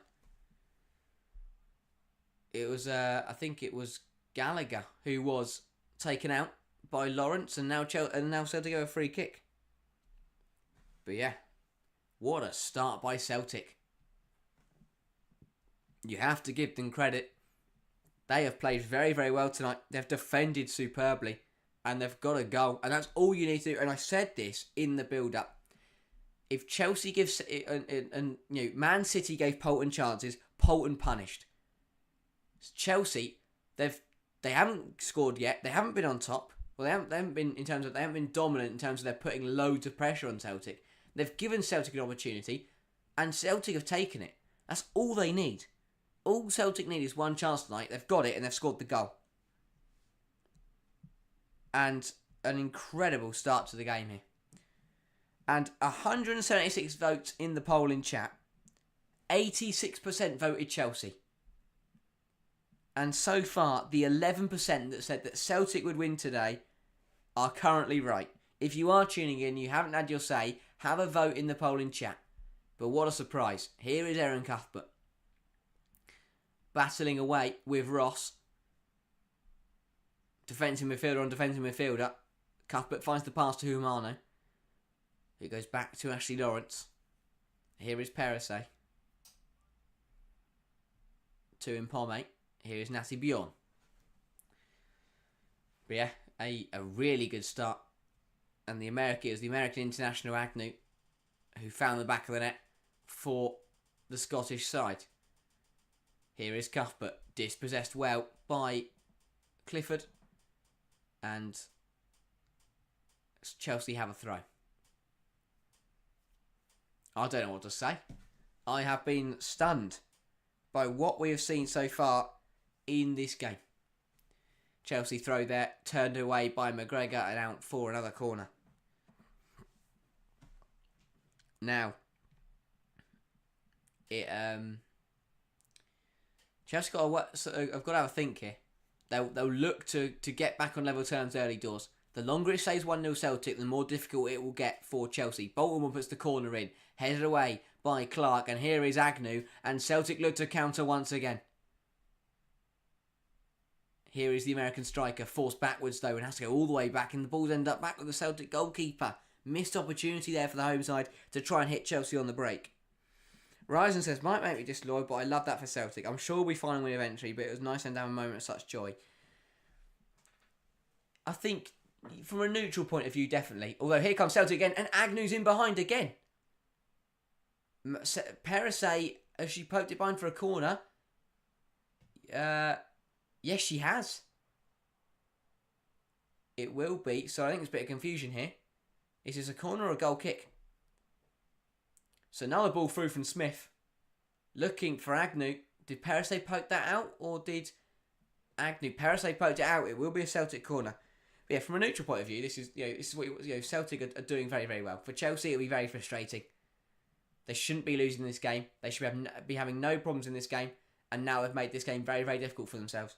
It was, I think it was Gallagher who was taken out by Lawrence, and now Celtic have a free kick. But yeah, what a start by Celtic. You have to give them credit. They have played very, very well tonight. They've defended superbly. And they've got a goal. And that's all you need to do. And I said this in the build-up. If Chelsea gives... And Man City gave Bolton chances. Bolton punished. Chelsea, they haven't scored yet. They haven't been on top. Well, they haven't been in terms of... They haven't been dominant in terms of they're putting loads of pressure on Celtic. They've given Celtic an opportunity. And Celtic have taken it. That's all they need. All Celtic need is one chance tonight. They've got it and they've scored the goal. And an incredible start to the game here. And 176 votes in the poll in chat. 86% voted Chelsea. And so far, the 11% that said that Celtic would win today are currently right. If you are tuning in, you haven't had your say, have a vote in the poll in chat. But what a surprise. Here is Aaron Cuthbert. Battling away with Ross. Defensive midfielder on defensive midfielder. Cuthbert finds the pass to Humano. It goes back to Ashley Lawrence. Here is Perisset. To Impome. Here is Natty Bjorn. But yeah, a really good start. And it was the American international Agnew who found the back of the net for the Scottish side. Here is Cuthbert, dispossessed well by Clifford. And Chelsea have a throw. I don't know what to say. I have been stunned by what we have seen so far in this game. Chelsea throw there, turned away by McGregor and out for another corner. Now, Chelsea I've got to have a think here. They'll look to get back on level terms early doors. The longer it stays 1-0 Celtic, the more difficult it will get for Chelsea. Bolton puts the corner in, headed away by Clark, and here is Agnew, and Celtic look to counter once again. Here is the American striker, forced backwards though, and has to go all the way back, and the balls end up back with the Celtic goalkeeper. Missed opportunity there for the home side to try and hit Chelsea on the break. Ryzen says, might make me disloyal, but I love that for Celtic. I'm sure we'll find a win eventually, but it was nice to have a moment of such joy. I think, from a neutral point of view, definitely. Although here comes Celtic again, and Agnew's in behind again. Perisset, has she poked it behind for a corner? Yes, she has. It will be, so I think there's a bit of confusion here. Is this a corner or a goal kick? So another ball through from Smith. Looking for Agnew. Did Perisset poke that out? Or did Agnew? Perisset poked it out. It will be a Celtic corner. But yeah, from a neutral point of view, this is what Celtic are doing very, very well. For Chelsea, it'll be very frustrating. They shouldn't be losing this game. They should be having no problems in this game. And now they've made this game very, very difficult for themselves.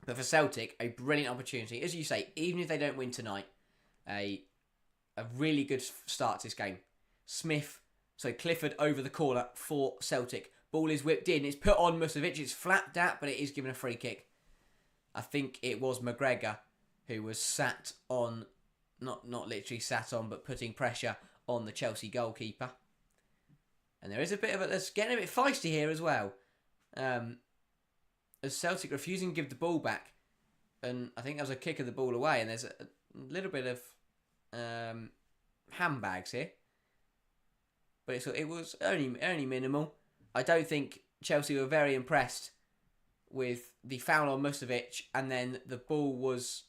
But for Celtic, a brilliant opportunity. As you say, even if they don't win tonight, a really good start to this game. Clifford over the corner for Celtic. Ball is whipped in. It's put on Musovic. It's flapped out, but it is given a free kick. I think it was McGregor who was sat on, not literally sat on, but putting pressure on the Chelsea goalkeeper. And there is a bit of that's getting a bit feisty here as well. As Celtic refusing to give the ball back. And I think there was a kick of the ball away, and there's a little bit of handbags here. But it was only minimal. I don't think Chelsea were very impressed with the foul on Musovic, and then the ball was...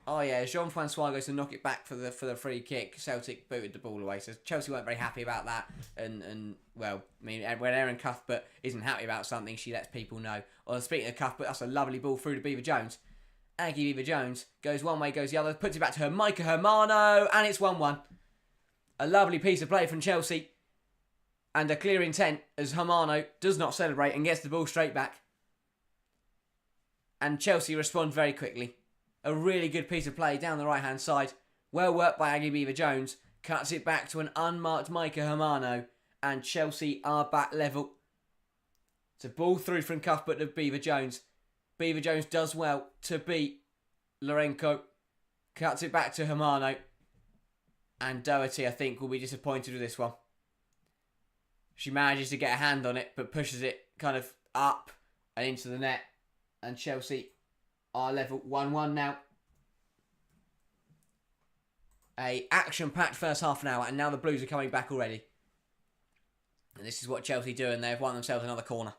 Oh yeah, Jean-Francois goes to knock it back for the free kick. Celtic booted the ball away, so Chelsea weren't very happy about that. And well, I mean, when Aaron Cuthbert isn't happy about something, she lets people know. Or speaking of Cuthbert, that's a lovely ball through to Beaver Jones. Aggie Beaver Jones goes one way, goes the other, puts it back to her Micah Hermano, and it's 1-1. A lovely piece of play from Chelsea. And a clear intent as Hermano does not celebrate and gets the ball straight back. And Chelsea respond very quickly. A really good piece of play down the right-hand side. Well worked by Aggie Beaver Jones. Cuts it back to an unmarked Micah Hermano. And Chelsea are back level. It's a ball through from Cuthbert to Beaver Jones. Beaver Jones does well to beat Lorenko. Cuts it back to Hermano. And Doherty, I think, will be disappointed with this one. She manages to get a hand on it, but pushes it kind of up and into the net. And Chelsea are level 1-1 now. A action-packed first half an hour, and now the Blues are coming back already. And this is what Chelsea do, and they've won themselves another corner.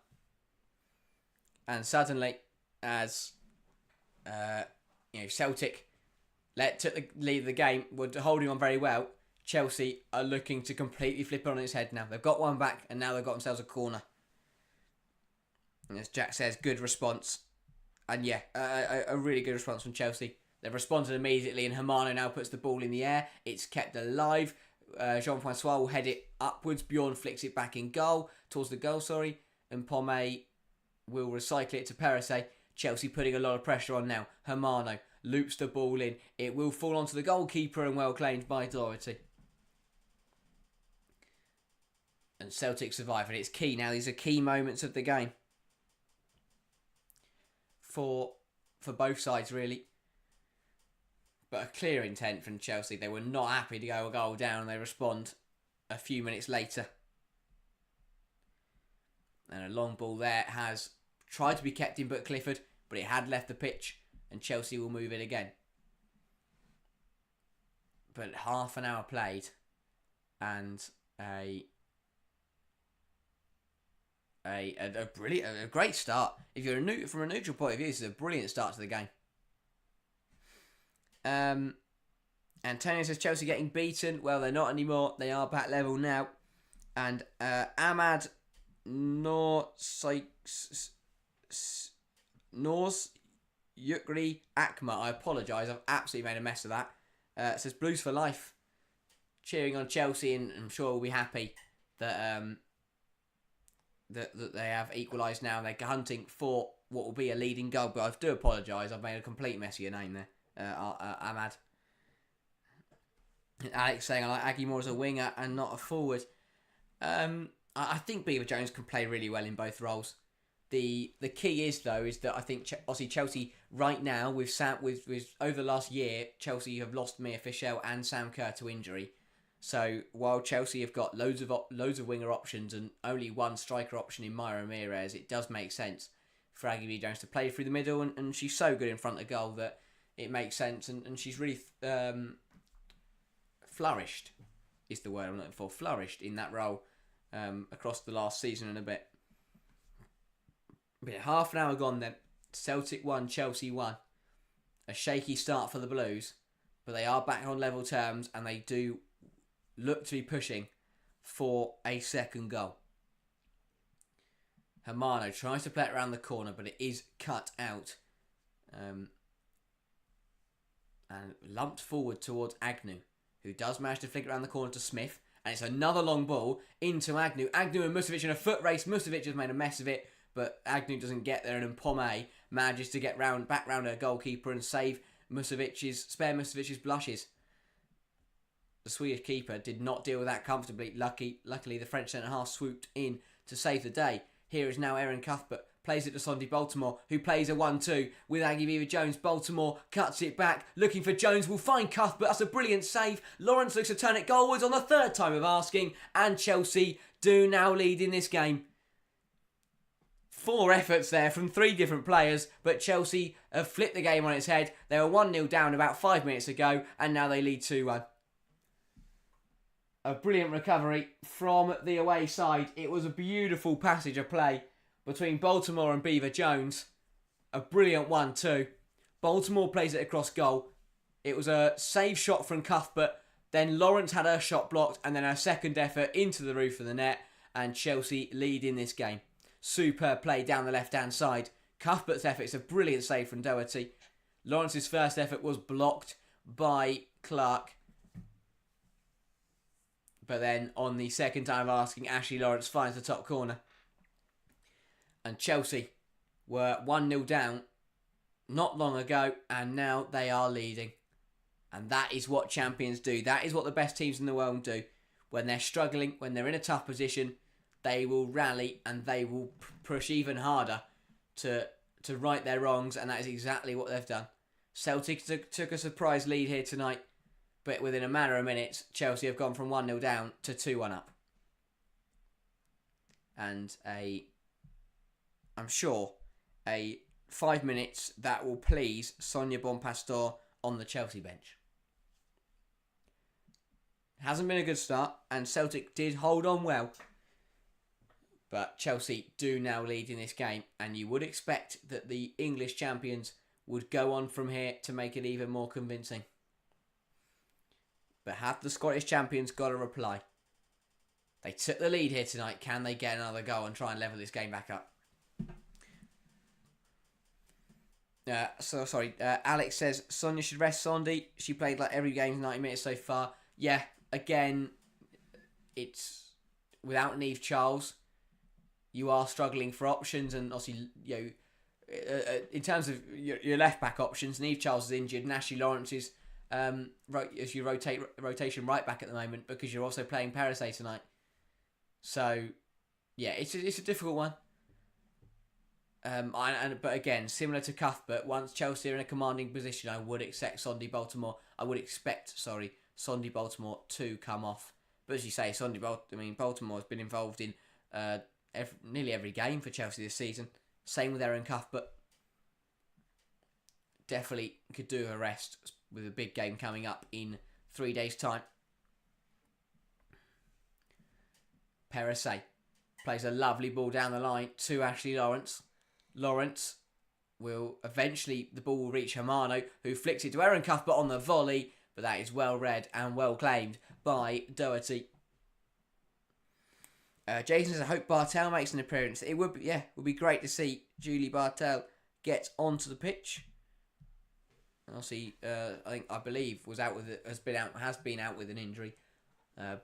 And suddenly, as Celtic took the lead of the game, were holding on very well, Chelsea are looking to completely flip it on its head now. They've got one back, and now they've got themselves a corner. And as Jack says, good response. And yeah, a really good response from Chelsea. They've responded immediately, and Hermano now puts the ball in the air. It's kept alive. Jean-Francois will head it upwards. Bjorn flicks it back in goal, towards the goal, and Pomé will recycle it to Perisset. Chelsea putting a lot of pressure on now. Hermano loops the ball in. It will fall onto the goalkeeper and well claimed by Doherty. And Celtic survive, and it's key now. These are key moments of the game for both sides, really. But a clear intent from Chelsea. They were not happy to go a goal down, and they respond a few minutes later. And a long ball there has tried to be kept in but Clifford, but it had left the pitch, and Chelsea will move it again. But half an hour played, and a great start. If you're from a neutral point of view, this is a brilliant start to the game. Antonio says Chelsea getting beaten. Well, they're not anymore. They are back level now. And Ahmad Yukri Akma, I apologise, I've absolutely made a mess of that. Says Blues for life. Cheering on Chelsea, and I'm sure we'll be happy that that they have equalised now, and they're hunting for what will be a leading goal. But I do apologise, I've made a complete mess of your name there, Ahmad. Alex saying I like Aggie more as a winger and not a forward. I think Beaver Jones can play really well in both roles. The key is that I think obviously Chelsea right now with over the last year, Chelsea have lost Mia Fischel and Sam Kerr to injury. So while Chelsea have got loads of winger options and only one striker option in Myra Ramirez, it does make sense for Aggie B. Jones to play through the middle, and she's so good in front of goal that it makes sense, and she's really flourished is the word I'm looking for. Flourished in that role across the last season and a bit. But half an hour gone then. Celtic 1, Chelsea 1. A shaky start for the Blues, but they are back on level terms, and they do look to be pushing for a second goal. Hermano tries to play it around the corner, but it is cut out. And lumped forward towards Agnew, who does manage to flick it around the corner to Smith. And it's another long ball into Agnew. Agnew and Musovic in a foot race. Musovic has made a mess of it, but Agnew doesn't get there, and Pomé manages to get back round her goalkeeper and spare Musovic's blushes. The Swedish keeper did not deal with that comfortably. Luckily, the French centre-half swooped in to save the day. Here is now Erin Cuthbert. Plays it to Sondy Baltimore, who plays a 1-2 with Aggie Beaver Jones. Baltimore cuts it back, looking for Jones. Will find Cuthbert. That's a brilliant save. Lawrence looks to turn it goalwards on the third time of asking, and Chelsea do now lead in this game. 4 efforts there from 3 different players, but Chelsea have flipped the game on its head. They were 1-0 down about 5 minutes ago, and now they lead 2-1. A brilliant recovery from the away side. It was a beautiful passage of play between Baltimore and Beaver Jones. A brilliant 1-2. Baltimore plays it across goal. It was a save shot from Cuthbert. Then Lawrence had her shot blocked, and then her second effort into the roof of the net, and Chelsea lead in this game. Superb play down the left-hand side. Cuthbert's effort is a brilliant save from Doherty. Lawrence's first effort was blocked by Clark. But then on the second time of asking, Ashley Lawrence finds the top corner. And Chelsea were 1-0 down not long ago, and now they are leading. And that is what champions do. That is what the best teams in the world do. When they're struggling, when they're in a tough position, they will rally and they will push even harder to right their wrongs, and that is exactly what they've done. Celtic took a surprise lead here tonight, But within a matter of minutes, Chelsea have gone from 1-0 down to 2-1 up. And I'm sure, a 5 minutes that will please Sonia Bonpastor on the Chelsea bench. Hasn't been a good start, and Celtic did hold on well. But Chelsea do now lead in this game, and you would expect that the English champions would go on from here to make it even more convincing. But have the Scottish champions got a reply? They took the lead here tonight. Can they get another goal and try and level this game back up? Alex says Sonia should rest Sondi. She played like every game 90 minutes so far. Yeah, again, it's without Niamh Charles. You are struggling for options, and obviously, in terms of your left back options, Niamh Charles is injured, and Ashley Lawrence is as you rotation right back at the moment because you're also playing Parasay tonight. So, yeah, it's a difficult one. But again, similar to Cuthbert, once Chelsea are in a commanding position, I would expect Sondy Baltimore to come off. But as you say, Baltimore has been involved in nearly every game for Chelsea this season. Same with Erin Cuthbert. Definitely could do a rest with a big game coming up in 3 days' time. Parasay plays a lovely ball down the line to Ashley Lawrence. Lawrence will eventually, the ball will reach Hermano, who flicks it to Erin Cuthbert on the volley, but that is well read and well claimed by Doherty. Jason says, I hope Bartel makes an appearance. It would be great to see Julie Bartel get onto the pitch. Obviously, I believe has been out with an injury.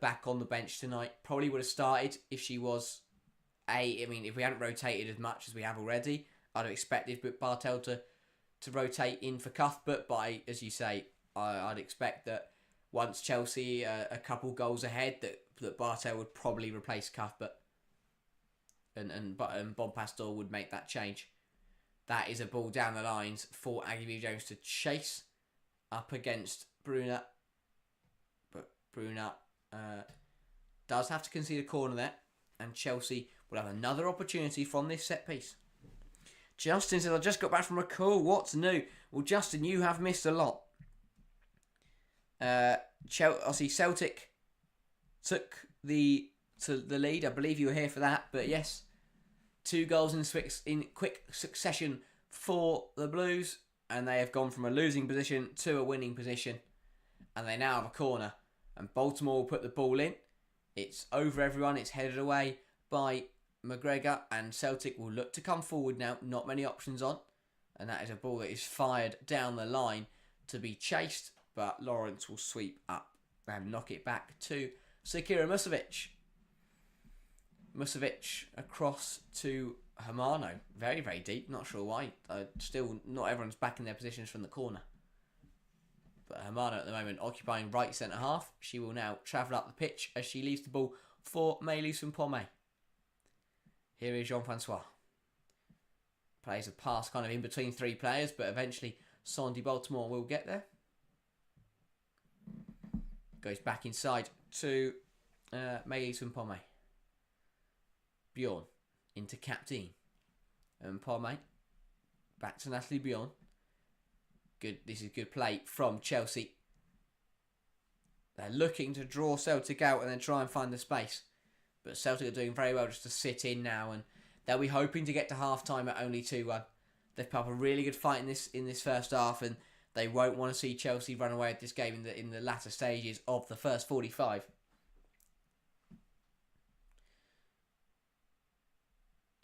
Back on the bench tonight. Probably would have started if she was if we hadn't rotated as much as we have already. I'd have expected Bartel to rotate in for Cuthbert, but as you say, I'd expect that once Chelsea a couple goals ahead, that Bartel would probably replace Cuthbert, and Bonpastor would make that change. That is a ball down the lines for Aggie Jones to chase up against Bruna, but Bruna does have to concede a corner there, and Chelsea will have another opportunity from this set piece. Justin says, I just got back from a call. What's new? Well, Justin, you have missed a lot. Celtic took the lead. I believe you were here for that, but yes, 2 goals in quick succession for the Blues, and they have gone from a losing position to a winning position, and they now have a corner, and Baltimore will put the ball in. It's over everyone. It's headed away by McGregor, and Celtic will look to come forward now. Not many options on, and that is a ball that is fired down the line to be chased, but Lawrence will sweep up and knock it back to Sakira Musovic. Musovic across to Hermano. Very, very deep. Not sure why. Still, not everyone's back in their positions from the corner. But Hermano at the moment occupying right centre half. She will now travel up the pitch as she leaves the ball for Maëlys Mpome. Here is Jean-Francois. Plays a pass kind of in between 3 players, but eventually Sandy Baltimore will get there. Goes back inside to Maëlys Mpome. Bjorn into Captain. Mpome back to Natalie Bjorn. Good. This is good play from Chelsea. They're looking to draw Celtic out and then try and find the space. But Celtic are doing very well just to sit in now, and they'll be hoping to get to half-time at only 2-1. They've put up a really good fight in this first half, and they won't want to see Chelsea run away with this game in the latter stages of the first 45.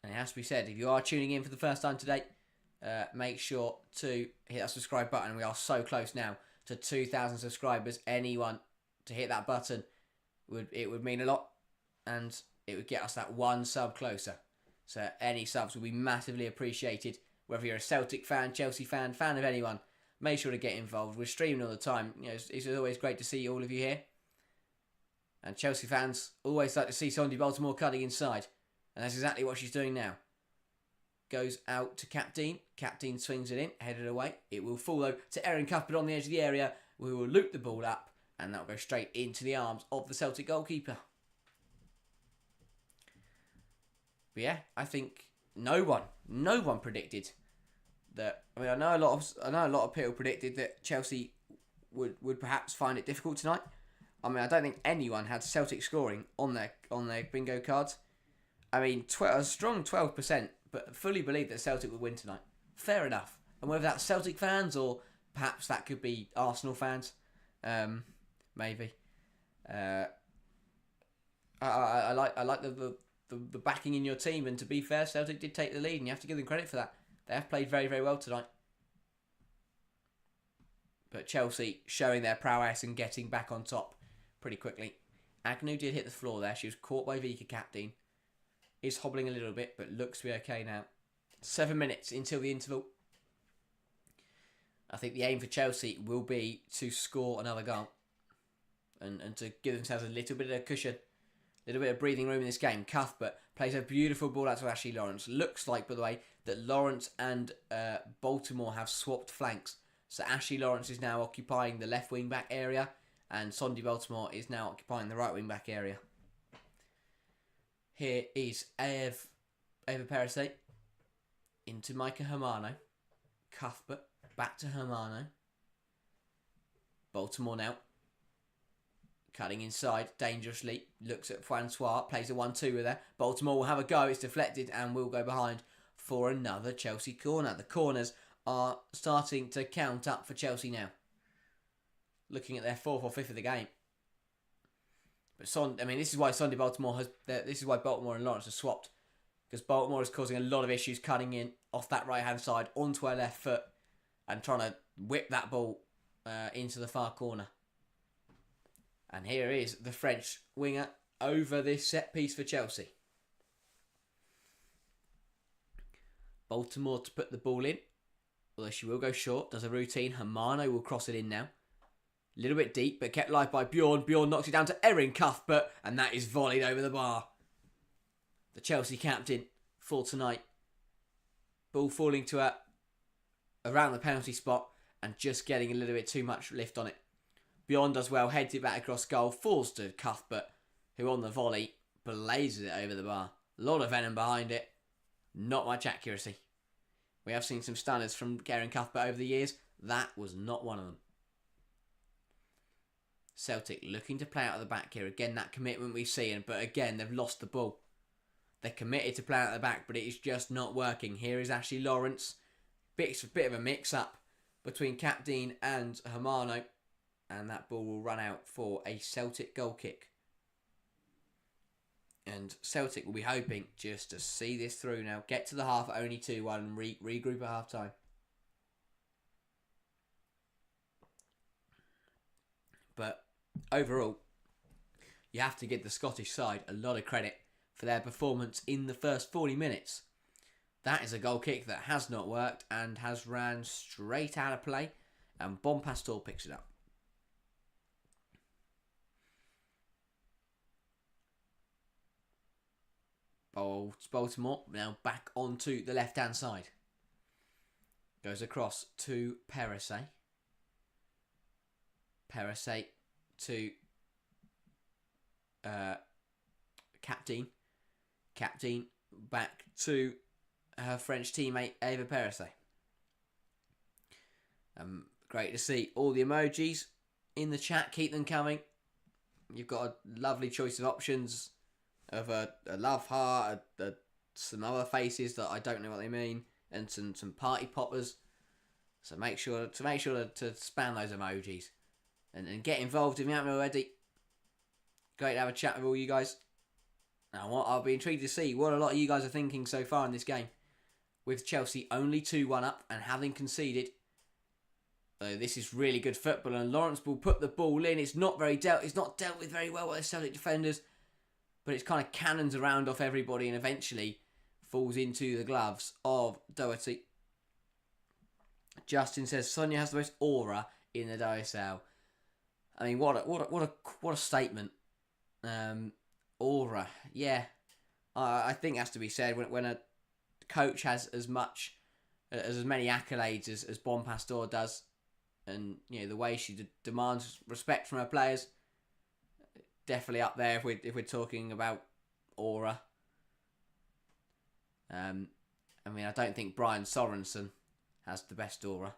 And it has to be said, if you are tuning in for the first time today, make sure to hit that subscribe button. We are so close now to 2,000 subscribers. Anyone to hit that button would mean a lot, and it would get us that 1 sub closer. So any subs will be massively appreciated. Whether you're a Celtic fan, Chelsea fan of anyone, make sure to get involved. We're streaming all the time. It's always great to see all of you here. And Chelsea fans always like to see Sandy Baltimore cutting inside. And that's exactly what she's doing now. Goes out to Captain. Captain swings it in, headed away. It will fall though to Erin Cuthbert on the edge of the area. We will loop the ball up, And that'll go straight into the arms of the Celtic goalkeeper. But yeah, I think no one predicted that. I mean, I know a lot of people predicted that Chelsea would perhaps find it difficult tonight. I mean, I don't think anyone had Celtic scoring on their bingo cards. I mean, a strong 12%, but fully believed that Celtic would win tonight. Fair enough. And whether that's Celtic fans or perhaps that could be Arsenal fans, maybe. I like the backing in your team, and to be fair, Celtic did take the lead, and you have to give them credit for that. They have played very, very well tonight. But Chelsea showing their prowess and getting back on top pretty quickly. Agnew did hit the floor there. She was caught by Vika Captain. Is hobbling a little bit, but looks to be okay now. 7 minutes until the interval. I think the aim for Chelsea will be to score another goal. And to give themselves a little bit of a cushion. A little bit of breathing room in this game. Cuthbert plays a beautiful ball out to Ashley Lawrence. Looks like, by the way, that Lawrence and Baltimore have swapped flanks. So Ashley Lawrence is now occupying the left wing back area, and Sondi Baltimore is now occupying the right wing back area. Here is Eva Perisic into Micah Hermano. Cuthbert back to Hermano. Baltimore now. Cutting inside dangerously. Looks at Francois. Plays a 1-2 with her. Baltimore will have a go. It's deflected and will go behind for another Chelsea corner. The corners are starting to count up for Chelsea now. Looking at their 4th or 5th of the game. But this is why this is why Baltimore and Lawrence have swapped. Because Baltimore is causing a lot of issues cutting in off that right hand side onto her left foot and trying to whip that ball into the far corner. And here is the French winger over this set piece for Chelsea. Baltimore to put the ball in. Although she will go short. Does a routine. Hermano will cross it in now. A little bit deep, but kept live by Bjorn. Bjorn knocks it down to Erin Cuthbert, and that is volleyed over the bar. The Chelsea captain for tonight. Ball falling to her around the penalty spot and just getting a little bit too much lift on it. Bjorn does well, heads it back across goal, falls to Cuthbert, who on the volley blazes it over the bar. A lot of venom behind it, not much accuracy. We have seen some stunners from Erin Cuthbert over the years. That was not one of them. Celtic looking to play out of the back here. Again, that commitment we see, but again, they've lost the ball. They're committed to play out of the back, but it is just not working. Here is Ashley Lawrence. Bit of a mix-up between Capdean and Hermano. And that ball will run out for a Celtic goal kick. And Celtic will be hoping just to see this through now. Get to the half at only 2-1 and regroup at half-time. But overall, you have to give the Scottish side a lot of credit for their performance in the first 40 minutes. That is a goal kick that has not worked and has ran straight out of play, and Bonpastor picks it up. Baltimore now back onto the left-hand side. Goes across to Perisic. Perisic to Captain. Captain back to her French teammate Eva Perisic. Great to see all the emojis in the chat. Keep them coming. You've got a lovely choice of options of a love heart, some other faces that I don't know what they mean, and some party poppers. So make sure to spam those emojis and get involved if you haven't already. Great to have a chat with all you guys. Now, I'll be intrigued to see what a lot of you guys are thinking so far in this game. With Chelsea only 2-1 up and having conceded. This is really good football, and Lawrence will put the ball in. It's not dealt with very well by the Celtic defenders, but it's kind of cannons around off everybody and eventually falls into the gloves of Doherty. Justin says Sonia has the most aura in the WSL. I mean, what a statement. Aura, yeah. I think has to be said when a coach has as many accolades as Bonpastor does. and the way she demands respect from her players, definitely up there if we're talking about aura. I don't think Brian Sorensen has the best aura,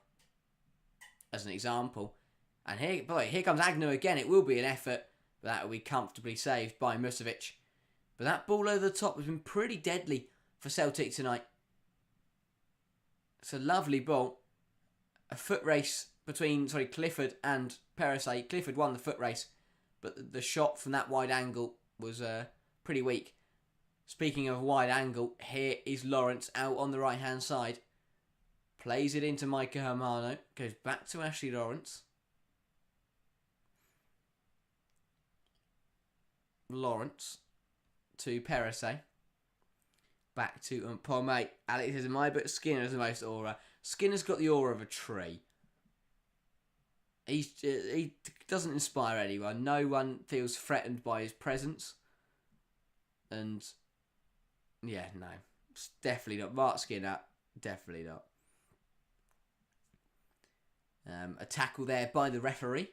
as an example. And here comes Agnew again. It will be an effort, but that will be comfortably saved by Musovic. But that ball over the top has been pretty deadly for Celtic tonight. It's a lovely ball. A foot race between Clifford and Perisset. Clifford won the foot race, but the shot from that wide angle was pretty weak. Speaking of wide angle, here is Lawrence out on the right hand side. Plays it into Micah Hermano. Goes back to Ashley Lawrence. Lawrence to Perisset. Back to Mpome. Alex says, in my book, Skinner has the most aura. Skinner's got the aura of a tree. He doesn't inspire anyone. No one feels threatened by his presence. And yeah, no, it's definitely not. Mark Skinner, definitely not. A tackle there by the referee.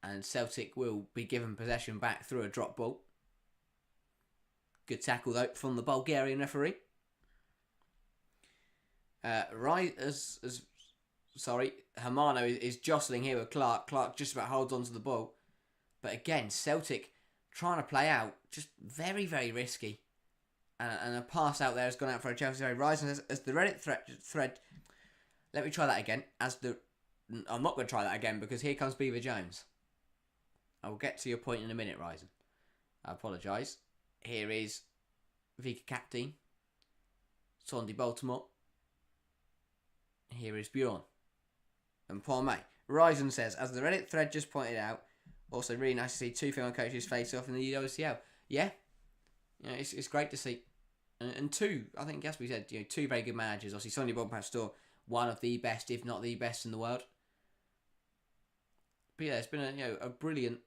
And Celtic will be given possession back through a drop ball. Good tackle though from the Bulgarian referee. Hermano is jostling here with Clark. Clark just about holds onto the ball. But again, Celtic trying to play out, just very, very risky. And a pass out there has gone out for a Chelsea Rising as the Reddit thread. Let me try that again. I'm not going to try that again because here comes Beaver Jones. I will get to your point in a minute, Ryzen. I apologise. Here is Vika Captain. Sondi Baltimore. Here is Bjorn. And Palme. Ryzen says, as the Reddit thread just pointed out, also really nice to see two female coaches face off in the UWCL. Yeah. It's great to see. And two, I think Gatsby said, two very good managers. Obviously, Sonny Bonpastor, one of the best, if not the best in the world. But yeah, it's been a brilliant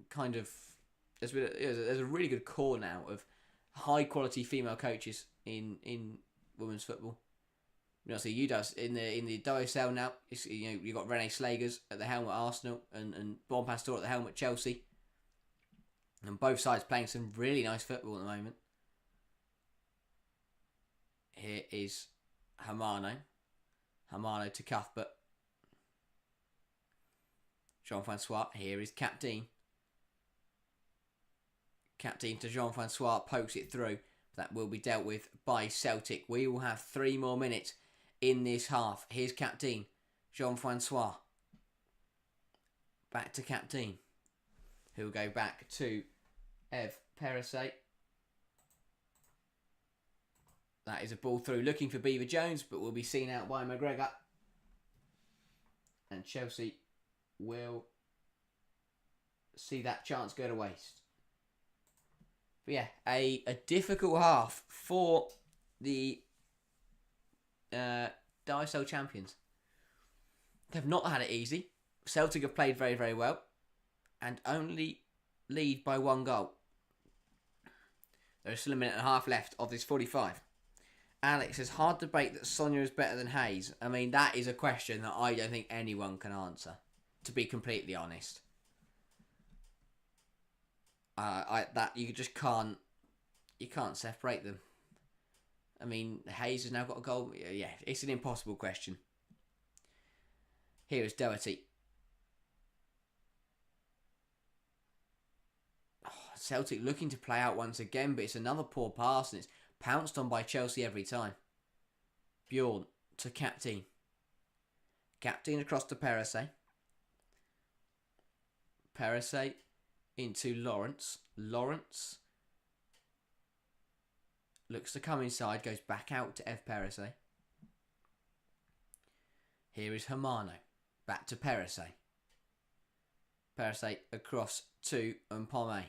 kind of. There's a really good core now of high quality female coaches in women's football. See UW in the UWCL now. You've got Renee Slagers at the helm at Arsenal and Bonpastor at the helm at Chelsea. And both sides playing some really nice football at the moment. Here is Hermano. Hermano to Cuthbert. Jean-Francois. Here is Captain. Captain to Jean-Francois. Pokes it through. That will be dealt with by Celtic. We will have 3 more minutes in this half. Here's Captain. Jean-Francois. Back to Captain. Who will go back to Ev Perisset. That is a ball through looking for Beaver Jones, but will be seen out by McGregor. And Chelsea will see that chance go to waste. But yeah, a difficult half for the UWCL champions. They've not had it easy. Celtic have played very, very well and only lead by 1 goal. There is still a minute and a half left of this 45. Alex says, hard debate that Sonia is better than Hayes. I mean, that is a question that I don't think anyone can answer, to be completely honest. You just can't separate them. I mean, Hayes has now got a goal. Yeah, it's an impossible question. Here is Doherty. Celtic looking to play out once again, but it's another poor pass and it's pounced on by Chelsea every time. Bjorn to Captain. Captain across to Perisset. Perisset into Lawrence. Lawrence looks to come inside, goes back out to Ev Perisset. Here is Hermano. Back to Perisset. Perisset across to Mpome.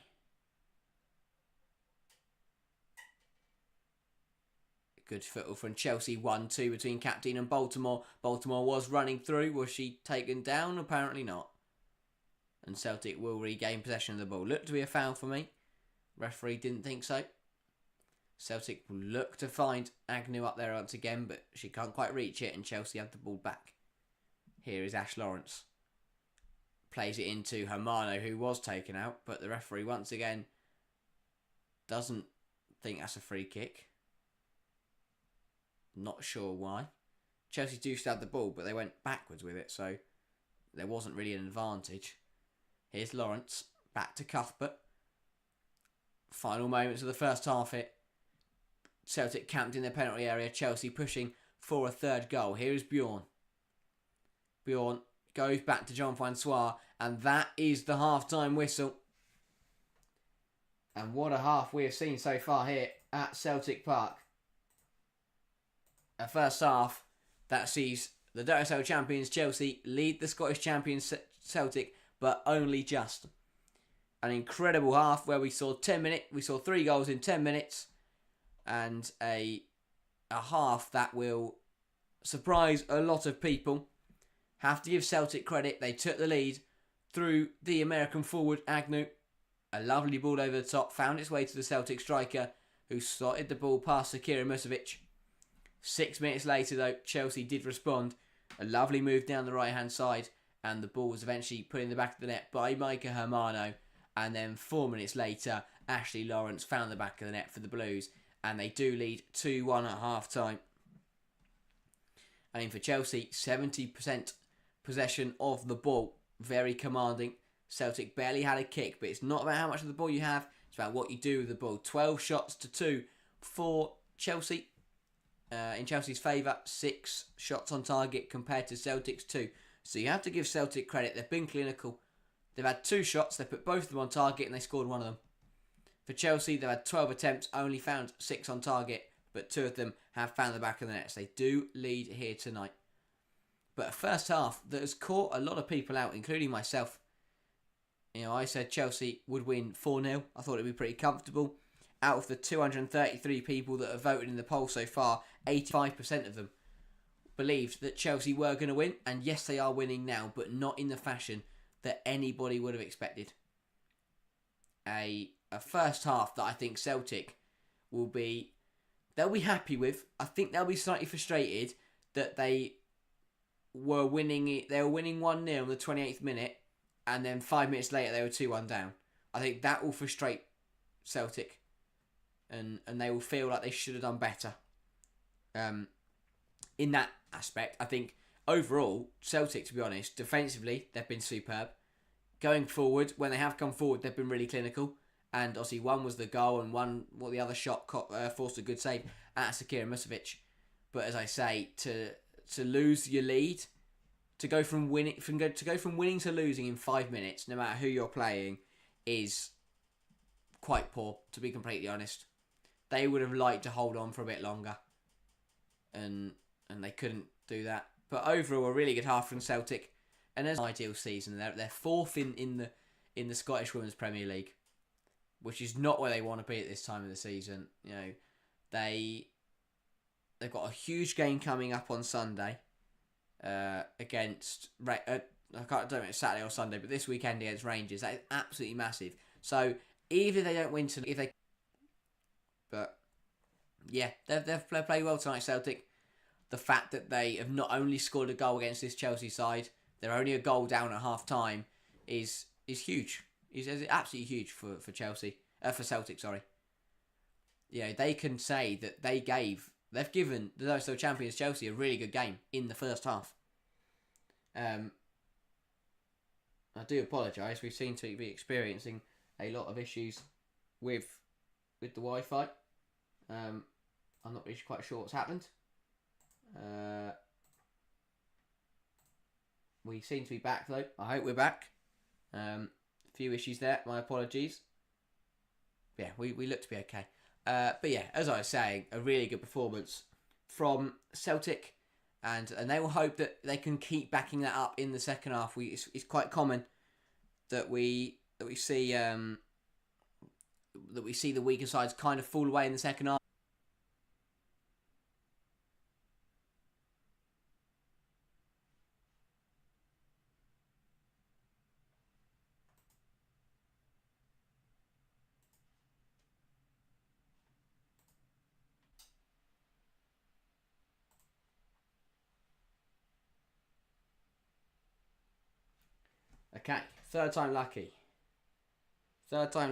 Good football from Chelsea. 1-2 between Captain and Baltimore. Baltimore was running through. Was she taken down? Apparently not. And Celtic will regain possession of the ball. Looked to be a foul for me. Referee didn't think so. Celtic will look to find Agnew up there once again, but she can't quite reach it, and Chelsea have the ball back. Here is Ash Lawrence. Plays it into Hermano, who was taken out, but the referee once again doesn't think that's a free kick. Not sure why. Chelsea do still have the ball, but they went backwards with it, so there wasn't really an advantage. Here's Lawrence, back to Cuthbert. Final moments of the first half hit. Celtic camped in their penalty area, Chelsea pushing for a third goal. Here is Bjorn. Bjorn goes back to Jean-Francois, and that is the half-time whistle. And what a half we have seen so far here at Celtic Park. A first half that sees the UWCL champions Chelsea lead the Scottish champions Celtic, but only just. An incredible half where we saw 3 goals in 10 minutes, and a half that will surprise a lot of people. Have to give Celtic credit. They took the lead through the American forward Agnew. A lovely ball over the top, found its way to the Celtic striker, who slotted the ball past Akira Musovic. 6 minutes later, though, Chelsea did respond. A lovely move down the right-hand side, and the ball was eventually put in the back of the net by Micah Hermano. And then 4 minutes later, Ashley Lawrence found the back of the net for the Blues, and they do lead 2-1 at half-time. I mean, for Chelsea, 70% possession of the ball, very commanding. Celtic barely had a kick, but it's not about how much of the ball you have, it's about what you do with the ball. 12 shots to 2 for Chelsea. In Chelsea's favour, 6 shots on target compared to Celtic's 2. So you have to give Celtic credit. They've been clinical. They've had 2 shots, they put both of them on target, and they scored one of them. For Chelsea, they've had 12 attempts, only found 6 on target, but 2 of them have found the back of the net. So they do lead here tonight. But a first half that has caught a lot of people out, including myself. You know, I said Chelsea would win 4-0. I thought it would be pretty comfortable. Out of the 233 people that have voted in the poll so far, 85% of them believed that Chelsea were going to win. And yes, they are winning now, but not in the fashion that anybody would have expected. A first half that I think Celtic they'll be happy with. I think they'll be slightly frustrated that they were winning it. They were winning 1-0 in the 28th minute, and then 5 minutes later they were 2-1 down. I think that will frustrate Celtic, and they will feel like they should have done better. In that aspect, I think overall, Celtic, to be honest, defensively, they've been superb. Going forward, when they have come forward, they've been really clinical. And obviously, one was the goal, and the other shot forced a good save at Akira Musovic. But as I say, to lose your lead, to go from winning to losing in 5 minutes, no matter who you're playing, is quite poor. To be completely honest, they would have liked to hold on for a bit longer, and they couldn't do that. But overall, a really good half from Celtic, and as an ideal season, they're 4th in the Scottish Women's Premier League, which is not where they want to be at this time of the season. You know, they've got a huge game coming up on Sunday against I don't know if it's Saturday or Sunday, but this weekend against Rangers. That is absolutely massive. So even if they don't win tonight, but yeah, they've played well tonight, Celtic. The fact that they have not only scored a goal against this Chelsea side, they're only a goal down at half time, is huge. Is absolutely huge for Chelsea. For Celtic, sorry. Yeah, they can say that they've given the UWCL champions Chelsea a really good game in the first half. I do apologise. We seem to be experiencing a lot of issues with the Wi-Fi. I'm not really quite sure what's happened. We seem to be back though. I hope we're back. Few issues there. My apologies. Yeah, we look to be okay. But yeah, as I was saying, a really good performance from Celtic, and they will hope that they can keep backing that up in the second half. It's quite common that we see the weaker sides kind of fall away in the second half. Okay, third time lucky. Third time